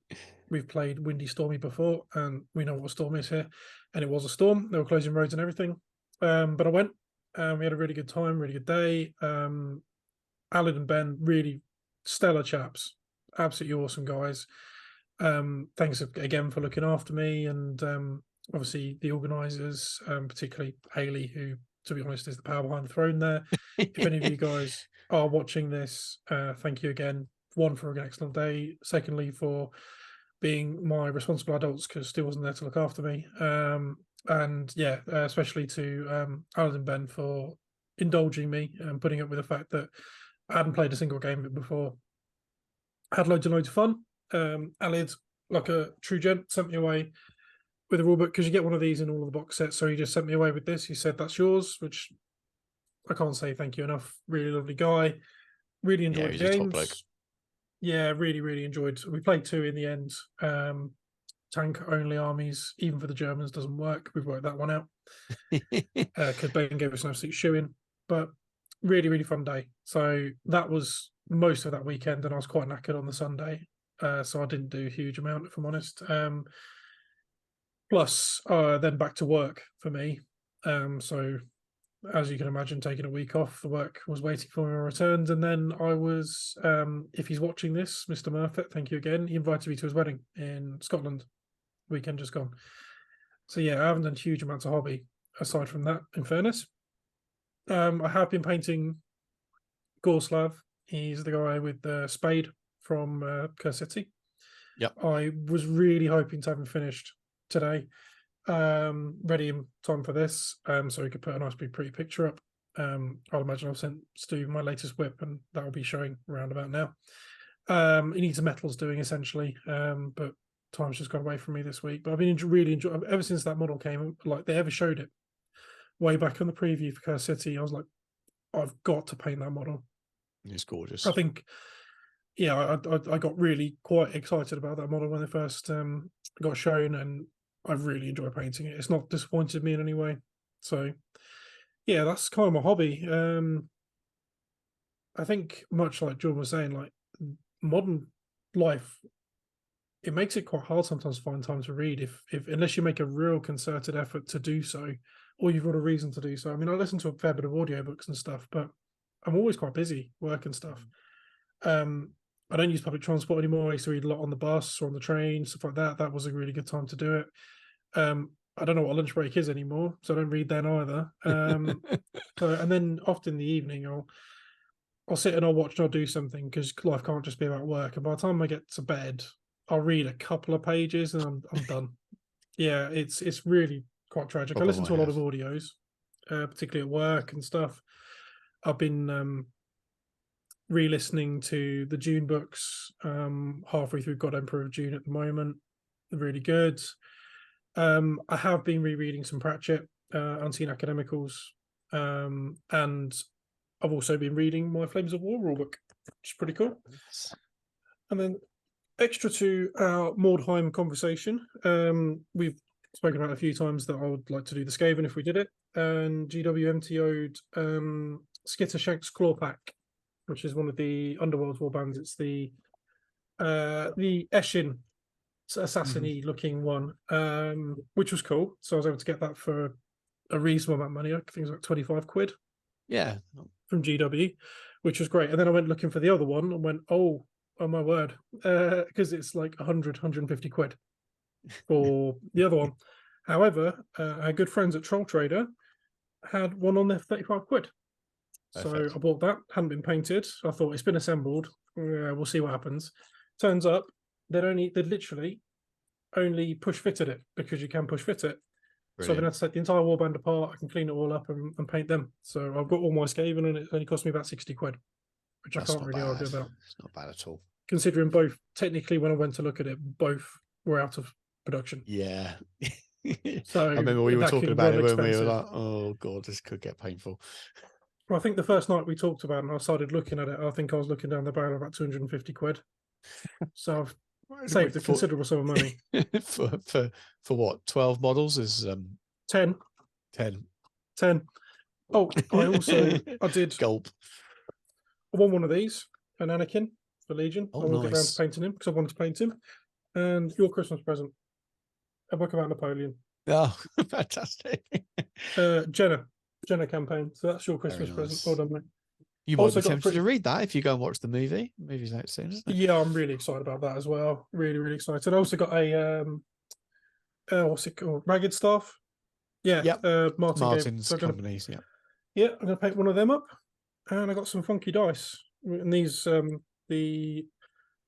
C: we've played windy, stormy before, and we know what a storm is here. And it was a storm. They were closing roads and everything. But I went. We had a really good time, really good day. Alan and Ben, really stellar chaps. Absolutely awesome guys. Thanks again for looking after me, and obviously the organisers, particularly Hayley, who, to be honest, is the power behind the throne there. If any of you guys are watching this, thank you again. 1, for an excellent day. Secondly, for being my responsible adults, because Stu wasn't there to look after me. And yeah, especially to Alan and Ben for indulging me and putting up with the fact that I hadn't played a single game of it before. I had loads and loads of fun. Alid, like a true gent, sent me away with a rulebook, because you get one of these in all of the box sets. So he just sent me away with this. He said, that's yours, which I can't say thank you enough. Really lovely guy. Really enjoyed the games. Yeah, really, really enjoyed. We played 2 in the end. Tank only armies, even for the Germans, doesn't work. We've worked that one out because Ben gave us an absolute shoe-in. But really, really fun day. So that was most of that weekend, and I was quite knackered on the Sunday. So I didn't do a huge amount, if I'm honest. Plus, then back to work for me. So as you can imagine, taking a week off, the work was waiting for me when I returned. And then I was, if he's watching this, Mr. Murphy, thank you again. He invited me to his wedding in Scotland, weekend just gone. So yeah, I haven't done huge amounts of hobby aside from that, in fairness. I have been painting Gorslav. He's the guy with the spade from Curse City.
A: Yep.
C: I was really hoping to have him finished today. Ready in time for this, so we could put a nice big pretty picture up. I'll imagine I've sent Stu my latest whip, and that will be showing around about now. He needs some metals doing, essentially, but time's just gone away from me this week. But I've been really enjoying ever since that model came, like they ever showed it way back on the preview for Curse City. I was like, I've got to paint that model.
A: It's gorgeous.
C: I think, yeah, I got really quite excited about that model when it first got shown, and I've really enjoyed painting it. It's not disappointed me in any way. So, yeah, that's kind of my hobby. I think much like Jordan was saying, like modern life, it makes it quite hard sometimes to find time to read if unless you make a real concerted effort to do so, or you've got a reason to do so. I mean, I listen to a fair bit of audiobooks and stuff, but I'm always quite busy, work and stuff. I don't use public transport anymore. I used to read a lot on the bus or on the train, stuff like that. That was a really good time to do it. I don't know what lunch break is anymore, so I don't read then either. And then often in the evening, I'll sit and I'll watch and I'll do something because life can't just be about work. And by the time I get to bed, I'll read a couple of pages and I'm done. Yeah, it's really quite tragic. I
A: Problem
C: listen
A: I
C: to a lot of
A: have.
C: audios, particularly at work and stuff. I've been re-listening to the Dune books, halfway through God Emperor of Dune at the moment. They're really good. I have been rereading some Pratchett, Unseen Academicals, and I've also been reading my Flames of War rulebook, which is pretty cool. And then extra to our Mordheim conversation, we've spoken about a few times that I would like to do the Skaven if we did it, and GWMTO'd Skittershank's Claw Pack, which is one of the Underworld warbands. It's the Eshin assassin-y looking one, which was cool. So I was able to get that for a reasonable amount of money. I think it was like 25 quid.
A: Yeah.
C: From GW, which was great. And then I went looking for the other one and went, oh my word, because it's like 100, 150 quid for the other one. However, our good friends at Troll Trader had one on there for 35 quid.
A: Perfect.
C: So I bought that, hadn't been painted. I thought it's been assembled. We'll see what happens. Turns up, they'd literally only push fitted it because you can push fit it.
A: Brilliant.
C: So I'm going to have to take the entire warband apart. I can clean it all up and paint them. So I've got all my Skaven and it only cost me about 60 quid, which
A: That's
C: I can't really
A: bad.
C: argue about.
A: It's not bad at all.
C: Considering both, technically, when I went to look at it, both were out of production.
A: Yeah.
C: So
A: I remember we were
C: that
A: talking
C: can
A: about it
C: run
A: when we were
C: expensive.
A: like, oh God, this could get painful.
C: Well, I think the first night we talked about it and I started looking at it, I think I was looking down the barrel of about 250 quid. So I've saved a considerable sum of money.
A: for what? 12 models is
C: 10.
A: 10.
C: Oh, I did
A: Gulp.
C: I won one of these, an Anakin for Legion.
A: Oh,
C: I will get around
A: nice.
C: to painting him because I wanted to paint him. And your Christmas present, a book about Napoleon.
A: Oh, fantastic.
C: Jenna campaign. So that's your Christmas
A: Very
C: present.
A: nice.
C: Well done, mate.
A: You might
C: Also
A: be
C: got a
A: tempted to read that if you go and watch the movie. The movie's out soon, isn't it?
C: Yeah, I'm really excited about that as well. Really, really excited. I also got a what's it called? Ragged Staff. Yeah,
A: Yep.
C: Martin's
A: companies. Yeah.
C: Yeah, I'm gonna paint one of them up, and I got some funky dice. And these the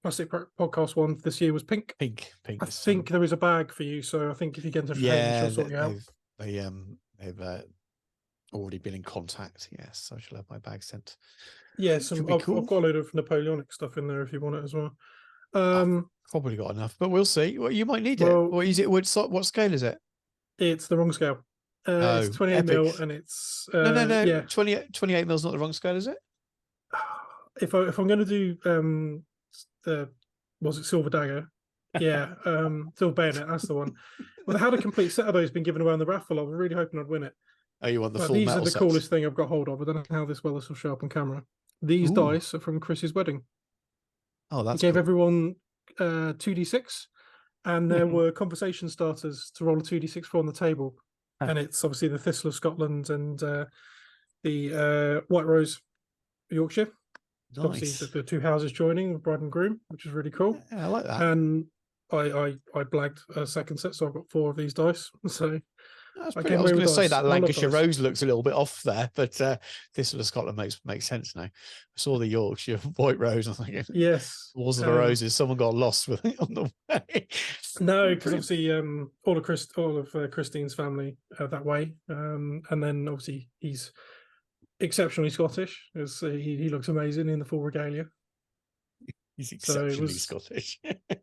C: plastic podcast one this year was pink.
A: Pink.
C: I think there is a bag for you, so I think if you get into Hayden, she'll sort you out.
A: They've already been in contact. Yes, so I shall have my bag sent.
C: Yeah, I've got a load of Napoleonic stuff in there if you want it as well.
A: I've probably got enough, but we'll see. Well, you might need it. What is it? What scale is it?
C: It's the wrong scale. It's 28 mil, and it's
A: no.
C: Yeah,
A: 28 mil's not the wrong scale, is it?
C: If I'm going to do was it Silver Dagger? Yeah, Silver Bayonet. That's the one. Well, they had a complete set of those been given away on the raffle. I was really hoping I'd win it.
A: Oh, you want the full
C: these
A: metal
C: are the
A: set?
C: coolest thing I've got hold of. I don't know how this will show up on camera. These dice are from Chris's wedding.
A: Oh, that's
C: he gave
A: cool.
C: everyone 2d6, and there were conversation starters to roll a 2d6 for on the table. And it's obviously the Thistle of Scotland and the White Rose, Yorkshire.
A: Nice.
C: Obviously, the two houses joining, bride and groom, which is really cool.
A: Yeah, I like that.
C: And I blagged a second set, so I've got 4 of these dice. So
A: I was going to say that Lancashire
C: dice.
A: Rose looks a little bit off there, but this sort of Scotland makes sense now. I saw the Yorkshire White Rose. I'm thinking,
C: yes,
A: Wars of the Roses. Someone got lost with it on the way.
C: No, because obviously all of Christine's family are that way, and then obviously he's exceptionally Scottish, as he looks amazing in the full regalia.
A: He's exceptionally Scottish.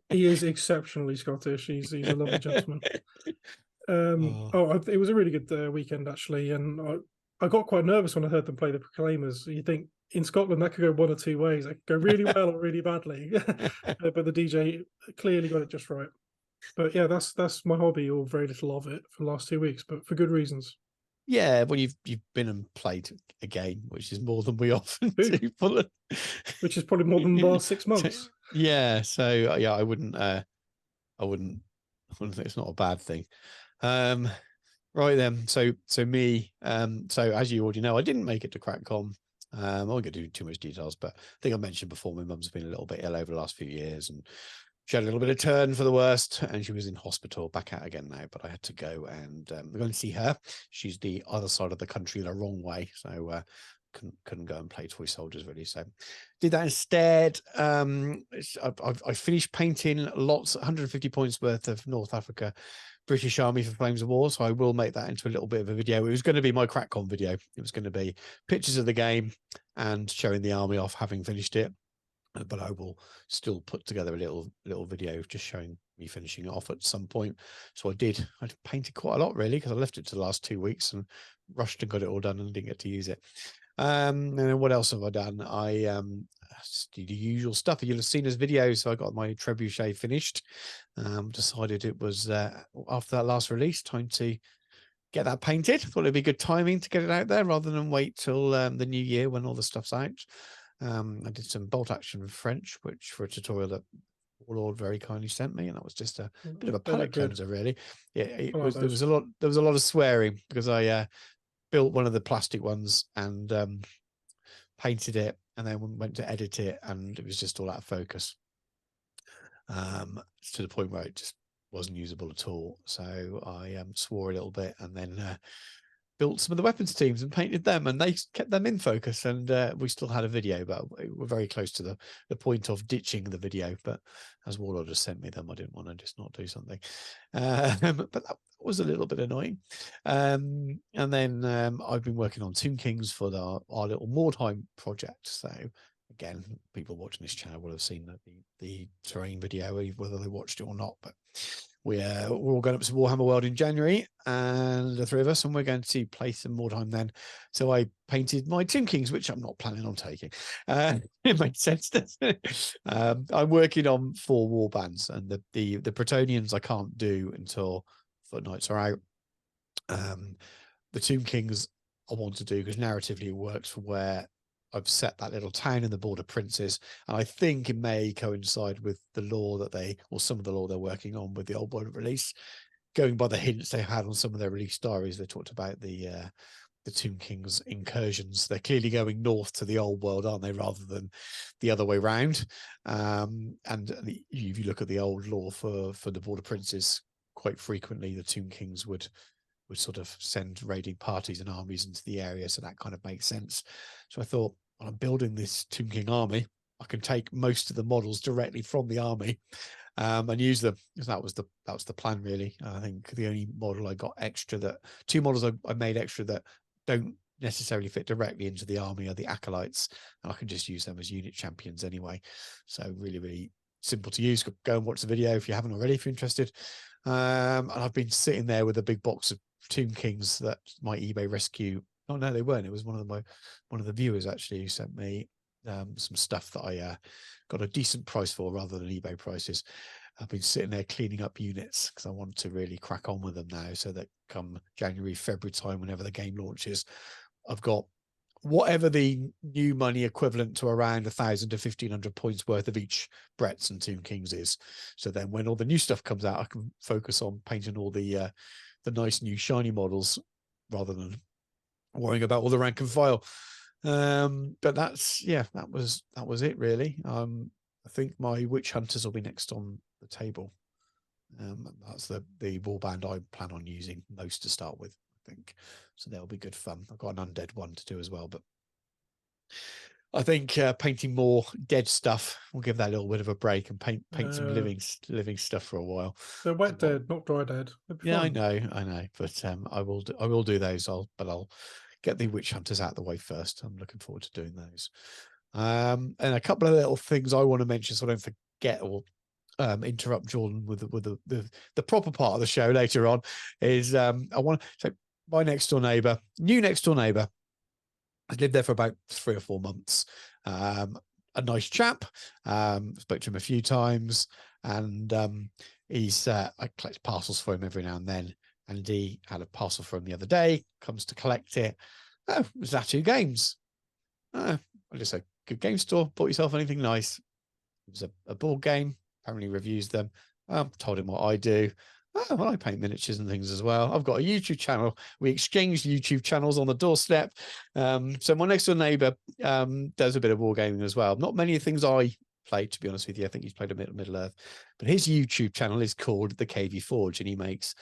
C: He is exceptionally Scottish. He's a lovely gentleman. It was a really good weekend actually, and I got quite nervous when I heard them play the Proclaimers. You think in Scotland that could go one or two ways. It could go really well or really badly, but the DJ clearly got it just right. But yeah, that's my hobby, or very little of it, for the last 2 weeks, but for good reasons.
A: Yeah, well, you've been and played a game, which is more than we often do.
C: Which is probably more than the last 6 months.
A: Yeah, so yeah, I wouldn't think it's not a bad thing. Right then, so me, so as you already know, I didn't make it to CrackCon. I won't go into too much details, but I think I mentioned before my mum's been a little bit ill over the last few years, and she had a little bit of turn for the worst, and she was in hospital, back out again now. But I had to go, and we're going to see her. She's the other side of the country, the wrong way, so couldn't go and play Toy Soldiers really. So did that instead. I finished painting lots, 150 points worth of North Africa British Army for Flames of War, so I will make that into a little bit of a video. It was going to be my CrackCon video. It was going to be pictures of the game and showing the army off having finished it, but I will still put together a little video just showing me finishing it off at some point. So I painted quite a lot really, because I left it to the last 2 weeks and rushed and got it all done and didn't get to use it. And then what else have I done? I did the usual stuff you'll have seen as videos. So I got my trebuchet finished. Decided it was after that last release, time to get that painted. Thought it'd be good timing to get it out there rather than wait till the new year when all the stuff's out. I did some bolt action French, which for a tutorial that Warlord very kindly sent me, and that was just a bit of a palette cleanser, really. Yeah, there was a lot of swearing because I built one of the plastic ones and painted it, and then went to edit it, and it was just all out of focus, to the point where it just wasn't usable at all. So I swore a little bit, and then built some of the weapons teams and painted them, and they kept them in focus, and we still had a video, but we're very close to the point of ditching the video. But as Warlord just sent me them, I didn't want to just not do something, but that was a little bit annoying. And then I've been working on Tomb Kings for our little Mordheim project. So again, people watching this channel will have seen the terrain video, whether they watched it or not. But we're all going up to Warhammer World in January, and the three of us, and we're going to play some Mordheim then. So I painted my Tomb Kings, which I'm not planning on taking. It makes sense, doesn't it? I'm working on 4 war bands, and the Bretonians I can't do until Footnights are out. The Tomb Kings I want to do because narratively it works for where I've set that little town in the Border Princes, and I think it may coincide with the lore that or some of the lore they're working on with the Old World release. Going by the hints they had on some of their release diaries, they talked about the Tomb Kings incursions. They're clearly going north to the Old World, aren't they, rather than the other way round. And if you look at the old lore for the Border Princes, quite frequently the Tomb Kings would sort of send raiding parties and armies into the area, so that kind of makes sense. So I thought, when I'm building this Tomb King army, I can take most of the models directly from the army and use them. That was the plan, really. I think the only model I got extra, 2 models I made extra that don't necessarily fit directly into the army are the acolytes, and I can just use them as unit champions anyway. So really, really simple to use. Go and watch the video if you haven't already, if you're interested. And I've been sitting there with a big box of Tomb Kings that my eBay rescue. Oh no, they weren't. It was one of the viewers actually who sent me some stuff that I got a decent price for rather than eBay prices. I've been sitting there cleaning up units because I want to really crack on with them now, so that come January, February time, whenever the game launches, I've got whatever the new money equivalent to around 1,000 to 1,500 points worth of each Bretts and Tomb Kings is. So then when all the new stuff comes out, I can focus on painting all the nice new shiny models rather than worrying about all the rank and file. But that was it really. I think my Witch Hunters will be next on the table. That's the warband I plan on using most to start with, I think. So that'll be good fun. I've got an undead one to do as well, but I think painting more dead stuff, we'll give that a little bit of a break and paint some living stuff for a while.
C: They're wet dead, not dry dead.
A: Yeah, I know, but I will do those. I'll get the Witch Hunters out of the way first. I'm looking forward to doing those. And a couple of little things I want to mention so I don't forget or interrupt Jordan with the proper part of the show later on is I want to say my new next door neighbor. I lived there for about 3 or 4 months. A nice chap. Spoke to him a few times, and I collect parcels for him every now and then. And he had a parcel for him the other day. Comes to collect it. Oh, it was Zatu Games. I just said, good game store. Bought yourself anything nice? It was a board game. Apparently reviews them. Told him what I do. Oh, well, I paint miniatures and things as well. I've got a YouTube channel. We exchange YouTube channels on the doorstep. So my next door neighbor does a bit of wargaming as well. Not many things I played, to be honest with you. I think he's played a Middle Earth, but his YouTube channel is called The KV Forge, and he makes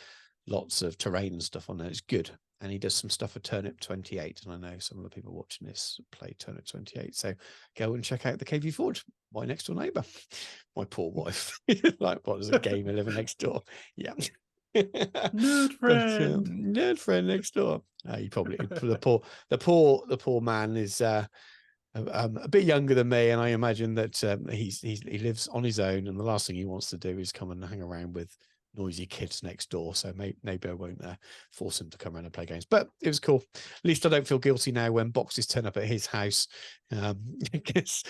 A: lots of terrain and stuff on there. It's good. And he does some stuff for Turnip 28. And I know some of the people watching this play Turnip 28. So go and check out the KV Forge, my next door neighbor. My poor wife. Like, what is a gamer living next door? Yeah.
C: Nerd friend.
A: Nerd friend next door. You probably the poor man is a bit younger than me, and I imagine that he lives on his own, and the last thing he wants to do is come and hang around with noisy kids next door. So maybe I won't force him to come around and play games, but it was cool. At least I don't feel guilty now when boxes turn up at his house. Because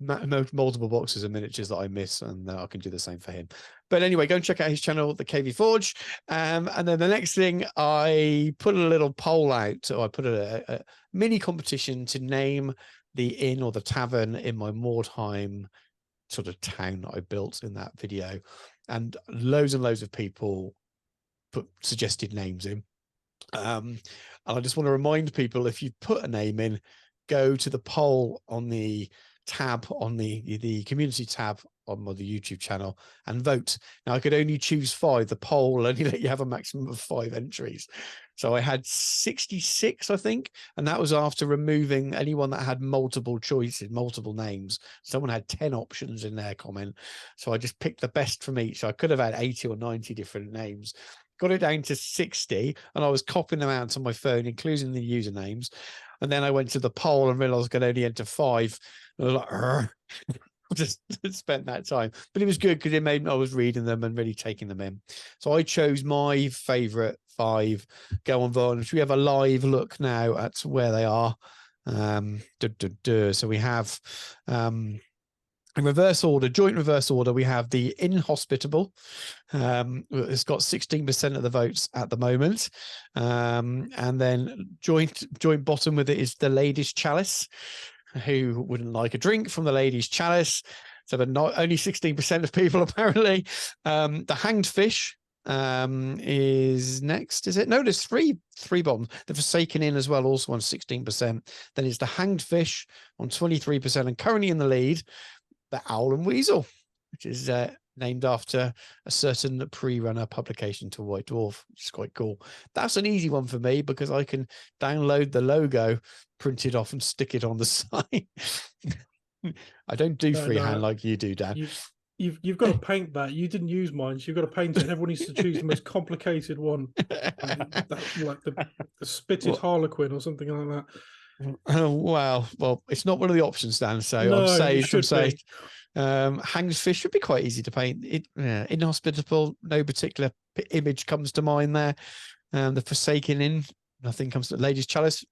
A: multiple boxes of miniatures that I miss, and I can do the same for him. But anyway, go and check out his channel, the KV Forge. And then the next thing, I put a little poll out, or I put a mini competition to name the inn or the tavern in my Mordheim sort of town that I built in that video. And loads of people put suggested names in. And I just want to remind people, if you put a name in, go to the poll on the tab, on the community tab on the YouTube channel, and vote. Now, I could only choose 5. The poll will only let you have a maximum of 5 entries. So I had 66, I think, and that was after removing anyone that had multiple choices, multiple names. Someone had 10 options in their comment. So I just picked the best from each. So I could have had 80 or 90 different names. Got it down to 60, and I was copying them out on my phone, including the usernames. And then I went to the poll and realized I could only enter 5. And I was like, just spent that time, but it was good because it made me, I was reading them and really taking them in. So I chose my favorite 5. Go on, Vaughn. Should we have a live look now at where they are? So we have in reverse order, joint reverse order, we have the Inhospitable. It's got 16% of the votes at the moment. And then joint bottom with it is the Ladies' Chalice. Who wouldn't like a drink from the Ladies' Chalice? So, but not only 16% of people apparently. The Hanged Fish is next, is it? No, there's three bottoms. The Forsaken Inn as well, also on 16%. Then it's the Hanged Fish on 23%, and currently in the lead, the Owl and Weasel, which is named after a certain pre-runner publication to White Dwarf, which is quite cool. That's an easy one for me because I can download the logo, print it off, and stick it on the site. I don't do freehand like you do, Dan.
C: You've got to paint that. You didn't use mine, so you've got to paint it. And everyone needs to choose the most complicated one, like the spitted harlequin or something like that.
A: Well, it's not one of the options, Dan. So
C: no,
A: I'm saved.
C: I'm saved.
A: Hanged Fish should be quite easy to paint. Inhospitable, no particular image comes to mind there. The Forsaken Inn, nothing comes to. Ladies' Chalice,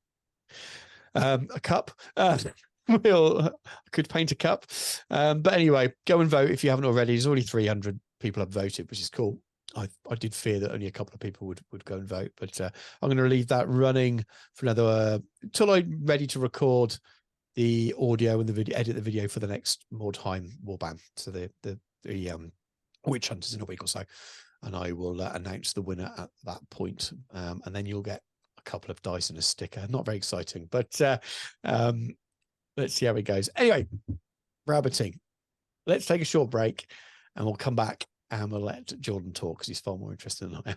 A: a cup. I could paint a cup. But anyway, go and vote if you haven't already. There's already 300 people have voted, which is cool. I did fear that only a couple of people would go and vote, but I'm going to leave that running for another till I'm ready to record the audio and the video, edit the video for the next Mordheim Warband. So the Witch Hunters in a week or so, and I will announce the winner at that point, and then you'll get a couple of dice and a sticker. Not very exciting, but let's see how it goes. Anyway, rabbiting. Let's take a short break, and we'll come back and we'll let Jordan talk because he's far more interested than I am.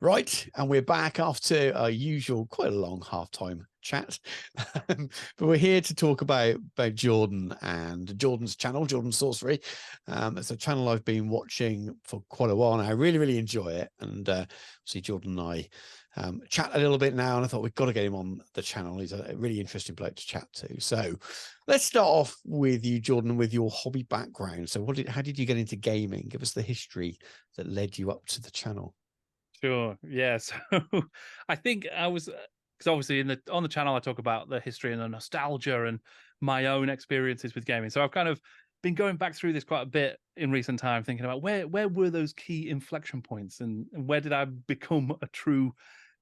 A: Right, and we're back after our usual, quite a long halftime chat. But we're here to talk about Jordan and Jordan's channel, Jordan Sorcery. It's a channel I've been watching for quite a while now. I really, really enjoy it. And see, Jordan and I chat a little bit now, and I thought we've got to get him on the channel. He's a really interesting bloke to chat to. So let's start off with you, Jordan, with your hobby background. So how did you get into gaming? Give us the history that led you up to the channel.
B: Sure. Yeah. So I think I was, because obviously on the channel I talk about the history and the nostalgia and my own experiences with gaming. So I've kind of been going back through this quite a bit in recent time, thinking about where were those key inflection points and where did I become a true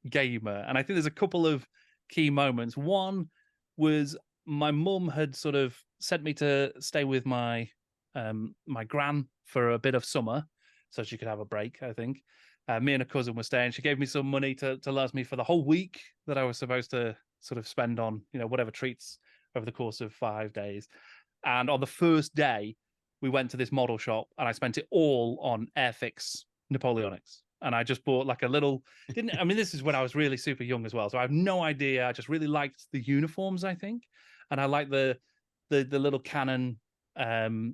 B: gamer? And I think there's a couple of key moments. One was my mum had sort of sent me to stay with my my gran for a bit of summer, so she could have a break, I think. Me and a cousin were staying. She gave me some money to last me for the whole week that I was supposed to sort of spend on, whatever treats over the course of 5 days. And on the first day, we went to this model shop and I spent it all on Airfix Napoleonics. And I just bought like a little, this is when I was really super young as well. So I have no idea. I just really liked the uniforms, I think. And I like the little cannon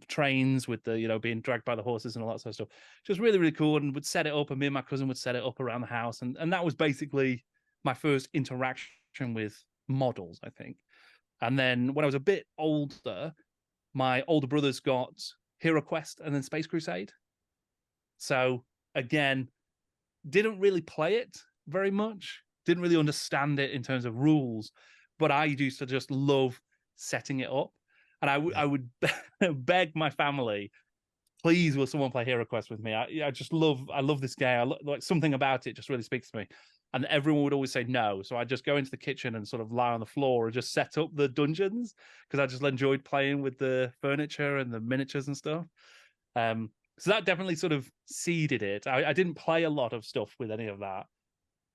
B: trains with the, being dragged by the horses and all that sort of stuff. Just really, really cool. And would set it up, and me and my cousin would set it up around the house. And that was basically my first interaction with models, I think. And then when I was a bit older, my older brothers got Hero Quest and then Space Crusade. So again, didn't really play it very much, didn't really understand it in terms of rules, but I used to just love setting it up. And I would beg my family, please, will someone play Hero Quest with me? I love this game. Like something about it just really speaks to me. And everyone would always say no. So I'd just go into the kitchen and sort of lie on the floor and just set up the dungeons because I just enjoyed playing with the furniture and the miniatures and stuff. So that definitely sort of seeded it. I didn't play a lot of stuff with any of that.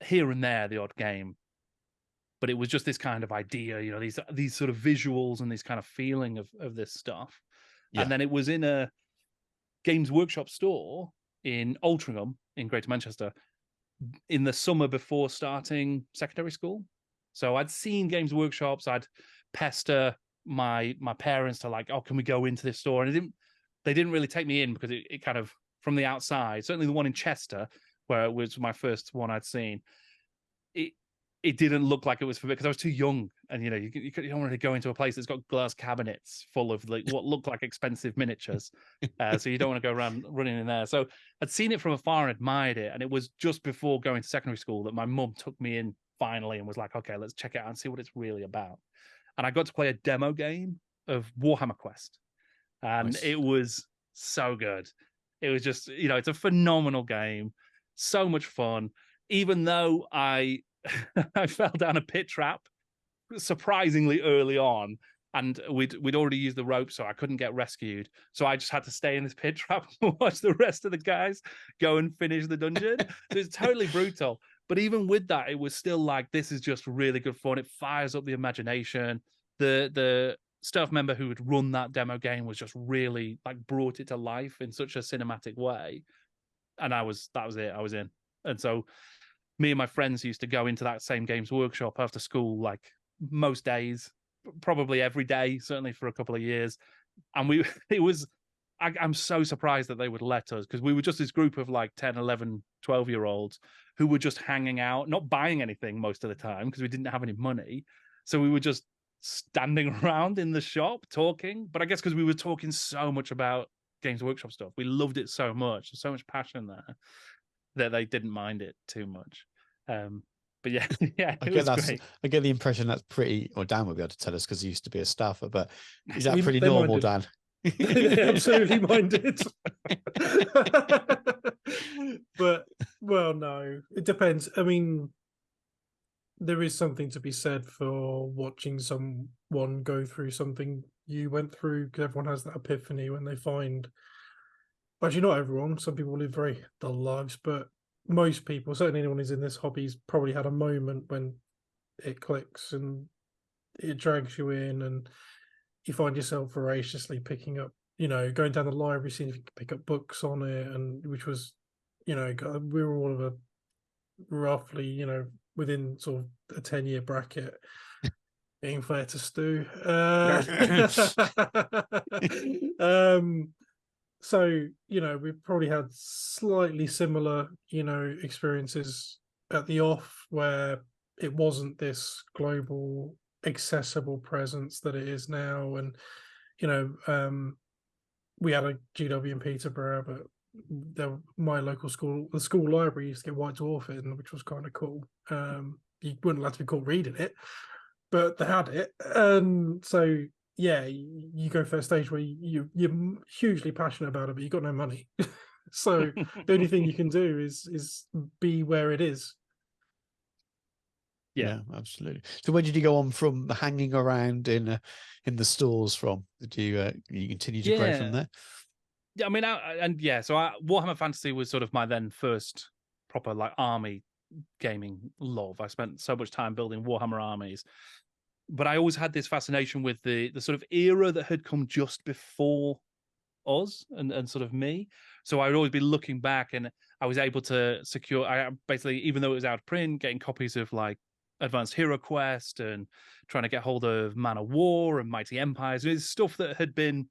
B: Here and there, the odd game. But it was just this kind of idea, these sort of visuals and this kind of feeling of this stuff. Yeah. And then it was in a Games Workshop store in Altrincham in Greater Manchester in the summer before starting secondary school. So I'd seen Games Workshops. I'd pester my parents to like, oh, can we go into this store? And they didn't really take me in because it kind of, from the outside, certainly the one in Chester, where it was my first one I'd seen, it didn't look like it was for me because I was too young. And, you don't want to go into a place that's got glass cabinets full of like what look like expensive miniatures. So you don't want to go around running in there. So I'd seen it from afar and admired it. And it was just before going to secondary school that my mum took me in finally and was like, okay, let's check it out and see what it's really about. And I got to play a demo game of Warhammer Quest. And Nice. It was so good. It was just, it's a phenomenal game. So much fun. Even though I fell down a pit trap surprisingly early on, and we'd already used the rope, so I couldn't get rescued. So I just had to stay in this pit trap and watch the rest of the guys go and finish the dungeon. So it's totally brutal. But even with that, it was still like, this is just really good fun. It fires up the imagination. The staff member who had run that demo game was just really like brought it to life in such a cinematic way. And that was it. I was in. And so me and my friends used to go into that same Games Workshop after school, like most days, probably every day, certainly for a couple of years. And I'm so surprised that they would let us, because we were just this group of like 10, 11, 12-year-olds who were just hanging out, not buying anything most of the time because we didn't have any money. So we were just standing around in the shop talking. But I guess because we were talking so much about Games Workshop stuff, we loved it so much. There's so much passion there that they didn't mind it too much. But yeah, it was great.
A: I get the impression that's pretty, or Dan will be able to tell us because he used to be a staffer, but is that pretty
C: they
A: normal,
C: minded.
A: Dan?
C: They absolutely minded. But, well, no, it depends. I mean, there is something to be said for watching someone go through something you went through, because everyone has that epiphany when they find, actually not everyone, some people live very dull lives, but most people, certainly anyone who's in this hobby's probably had a moment when it clicks and it drags you in, and you find yourself voraciously picking up, going down the library, seeing if you can pick up books on it, and which was, we were all of a roughly, within sort of a 10-year bracket, being fair to Stu. So, we've probably had slightly similar, experiences at the off, where it wasn't this global, accessible presence that it is now. And, we had a GW in Peterborough, but my local school, the school library, used to get White Dwarf in, which was kind of cool. You wouldn't like to be caught reading it, but they had it. And so, yeah, you go for a stage where you're hugely passionate about it, but you've got no money. So the only thing you can do is be where it is.
A: Yeah, absolutely. So when did you go on from hanging around in the stores from? Did you continue to grow from there?
B: Yeah, I mean, so Warhammer Fantasy was sort of my then first proper like army gaming love. I spent so much time building Warhammer armies, but I always had this fascination with the sort of era that had come just before us and sort of me. So I would always be looking back, and I was able to secure. I basically, even though it was out of print, getting copies of like Advanced Hero Quest and trying to get hold of Man of War and Mighty Empires. It's stuff that had been.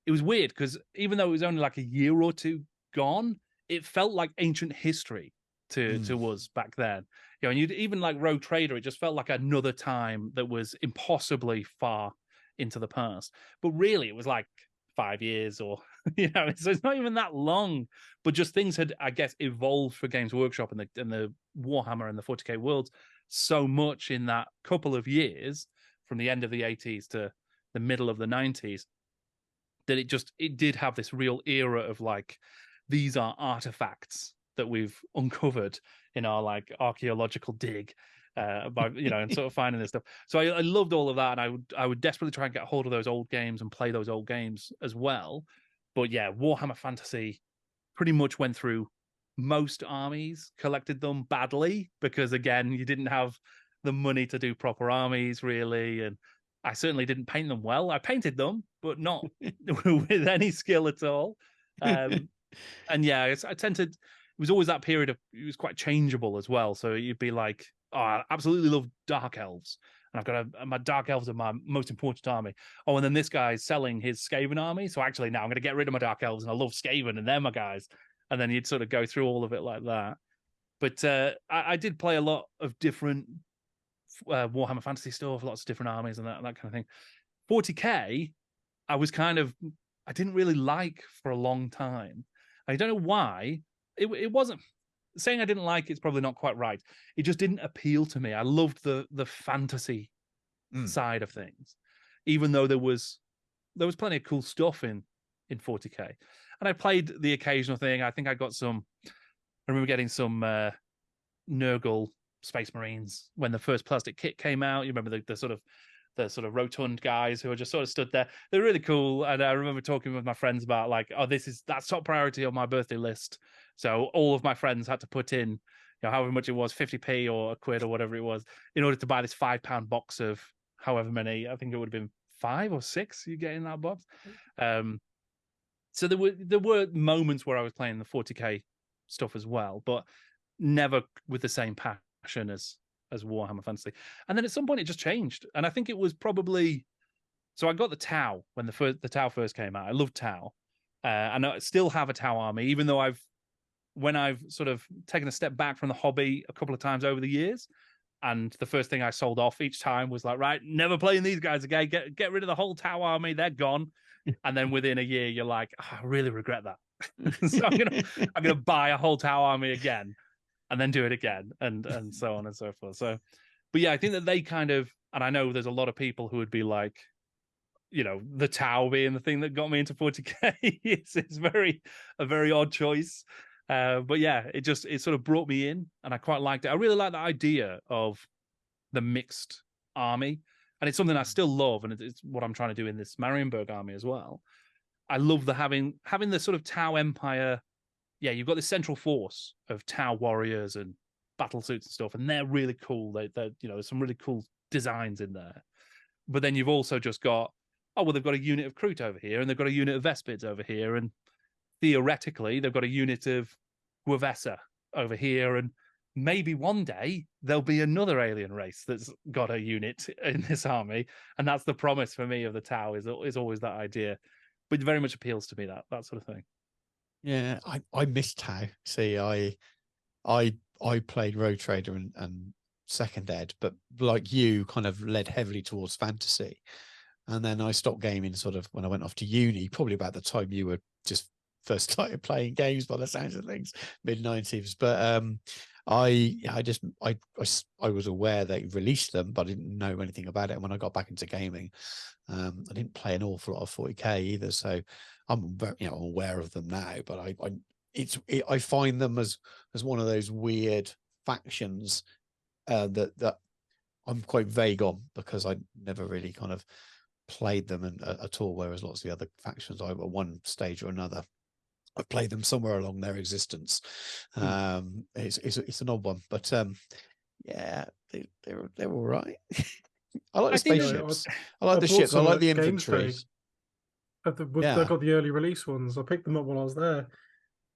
B: It was weird because even though it was only like a year or two gone, it felt like ancient history to us back then. You know, and you'd even like Rogue Trader, it just felt like another time that was impossibly far into the past. But really, it was like 5 years or, you know, so it's not even that long. But just things had, I guess, evolved for Games Workshop and the Warhammer and the 40k worlds so much in that couple of years from the end of the 80s to the middle of the 90s that it did have this real era of like, these are artifacts that we've uncovered in our like archaeological dig by, you know, and sort of finding this stuff. So I loved all of that, and I would desperately try and get a hold of those old games and play those old games as well. But yeah, Warhammer Fantasy pretty much went through most armies, collected them badly because again, you didn't have the money to do proper armies really, and I certainly didn't paint them well. I painted them, but not with any skill at all. And yeah, I tended. It was always that period of. It was quite changeable as well. So you'd be like, "Oh, I absolutely love Dark Elves, and I've got my Dark Elves are my most important army." Oh, and then this guy's selling his Skaven army, so actually now I'm going to get rid of my Dark Elves, and I love Skaven, and they're my guys. And then you'd sort of go through all of it like that. But I did play a lot of different Warhammer Fantasy stuff, lots of different armies and that kind of thing. 40k, I didn't really like for a long time. I don't know why. It wasn't saying I didn't like it's probably not quite right. It just didn't appeal to me. I loved the fantasy side of things, even though there was plenty of cool stuff in 40k. And I played the occasional thing. I think I remember getting some Nurgle Space Marines when the first plastic kit came out. You remember the sort of rotund guys who were just sort of stood there. They're really cool. And I remember talking with my friends about like, oh, that's top priority on my birthday list. So all of my friends had to put in, you know, however much it was, 50p or a quid or whatever it was, in order to buy this £5 box of however many. I think it would have been 5 or 6 you get in that box. So there were moments where I was playing the 40k stuff as well, but never with the same passion as Warhammer Fantasy. And then at some point it just changed, and I think it was probably so I got the Tau when the Tau first came out. I loved Tau, and I still have a Tau army, even though when I've sort of taken a step back from the hobby a couple of times over the years. And the first thing I sold off each time was like, right, never playing these guys again. Get rid of the whole Tau army. They're gone. And then within a year, you're like, oh, I really regret that. So I'm gonna buy a whole Tau army again, and then do it again, and so on and so forth. So, but yeah, I think that they kind of, and I know there's a lot of people who would be like, you know, the Tau being the thing that got me into 40k. it's a very odd choice. But yeah, it sort of brought me in, and I quite liked it. I really like the idea of the mixed army, and it's something I still love, and it's what I'm trying to do in this Marienburg army as well. I love having the sort of Tau Empire. Yeah, you've got this central force of Tau warriors and battle suits and stuff, and they're really cool. They're you know, there's some really cool designs in there. But then you've also just got, oh well, they've got a unit of Kroot over here, and they've got a unit of Vespids over here, and theoretically they've got a unit of Guavessa over here, and maybe one day there'll be another alien race that's got a unit in this army, and that's the promise for me of the Tau is always that idea. But it very much appeals to me, that sort of thing.
A: Yeah, I miss Tau. See, I played Rogue Trader and Second Ed, but like you, kind of led heavily towards fantasy, and then I stopped gaming sort of when I went off to uni, probably about the time you were just first started playing games by the sounds of things, mid-90s. But I was aware they released them, but I didn't know anything about it. And when I got back into gaming, I didn't play an awful lot of 40k either, so I'm aware of them now. But I find them as one of those weird factions that I'm quite vague on, because I never really kind of played them at all. Whereas lots of the other factions, I at one stage or another I've played them somewhere along their existence. It's an odd one, but yeah, they're all right. I like the
B: I think
A: spaceships. I like
C: I
A: the
C: bought
A: ships. I
C: some
A: like
C: at
A: the
C: Games
A: infantry.
C: Day. I
A: Yeah.
C: got the early release ones. I picked them up when I was there.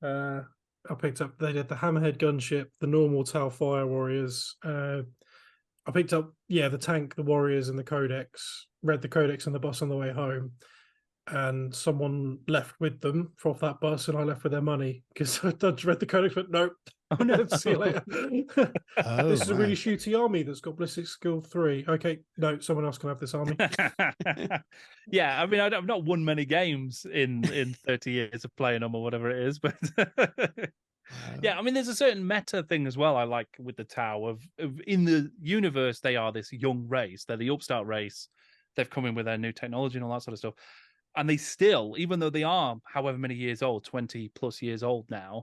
C: I picked up. They did the Hammerhead gunship, the normal Tau Fire Warriors. I picked up the tank, the Warriors, and the Codex. Read the Codex on the bus on the way home, and someone left with them off that bus, and I left with their money because I just read the Codex, but nope.
B: Oh no,
C: See you later.
A: Oh,
C: This is a really
A: right.
C: shooty army that's got ballistic skill 3. Okay, no, someone else can have this army.
B: Yeah, I mean, I've not won many games in 30 years of playing them or whatever it is, but yeah, I mean, there's a certain meta thing as well I like with the Tau of in the universe, they are this young race. They're the upstart race. They've come in with their new technology and all that sort of stuff. And they still, even though they are however many years old, 20 plus years old now,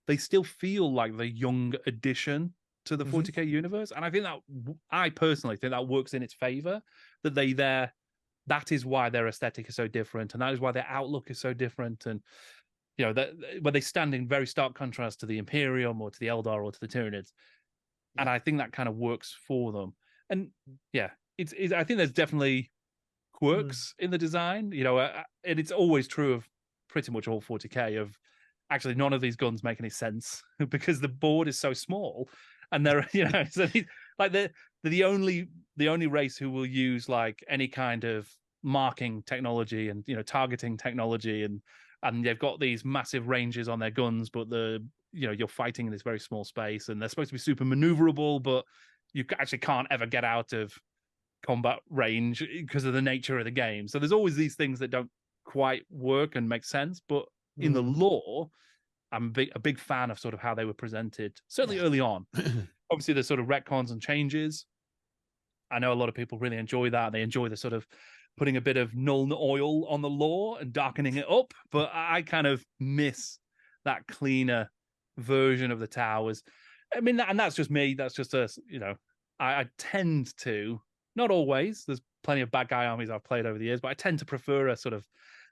B: they still feel like the young addition to the 40k universe. And I think I personally think that works in its favor, that that is why their aesthetic is so different, and that is why their outlook is so different. And where they stand in very stark contrast to the Imperium or to the Eldar or to the Tyranids. And I think that kind of works for them. And yeah, I think there's definitely quirks in the design, and it's always true of pretty much all 40k of actually none of these guns make any sense because the board is so small, and they're so like they're the only race who will use like any kind of marking technology and targeting technology, and they've got these massive ranges on their guns, but you're fighting in this very small space, and they're supposed to be super maneuverable, but you actually can't ever get out of combat range because of the nature of the game. So there's always these things that don't quite work and make sense. But in the lore, I'm a big fan of sort of how they were presented, certainly early on. Obviously, there's sort of retcons and changes. I know a lot of people really enjoy that. They enjoy the sort of putting a bit of null oil on the lore and darkening it up. But I kind of miss that cleaner version of the towers. I mean, and that's just me. That's just us. I tend to, not always. There's plenty of bad guy armies I've played over the years, but I tend to prefer a sort of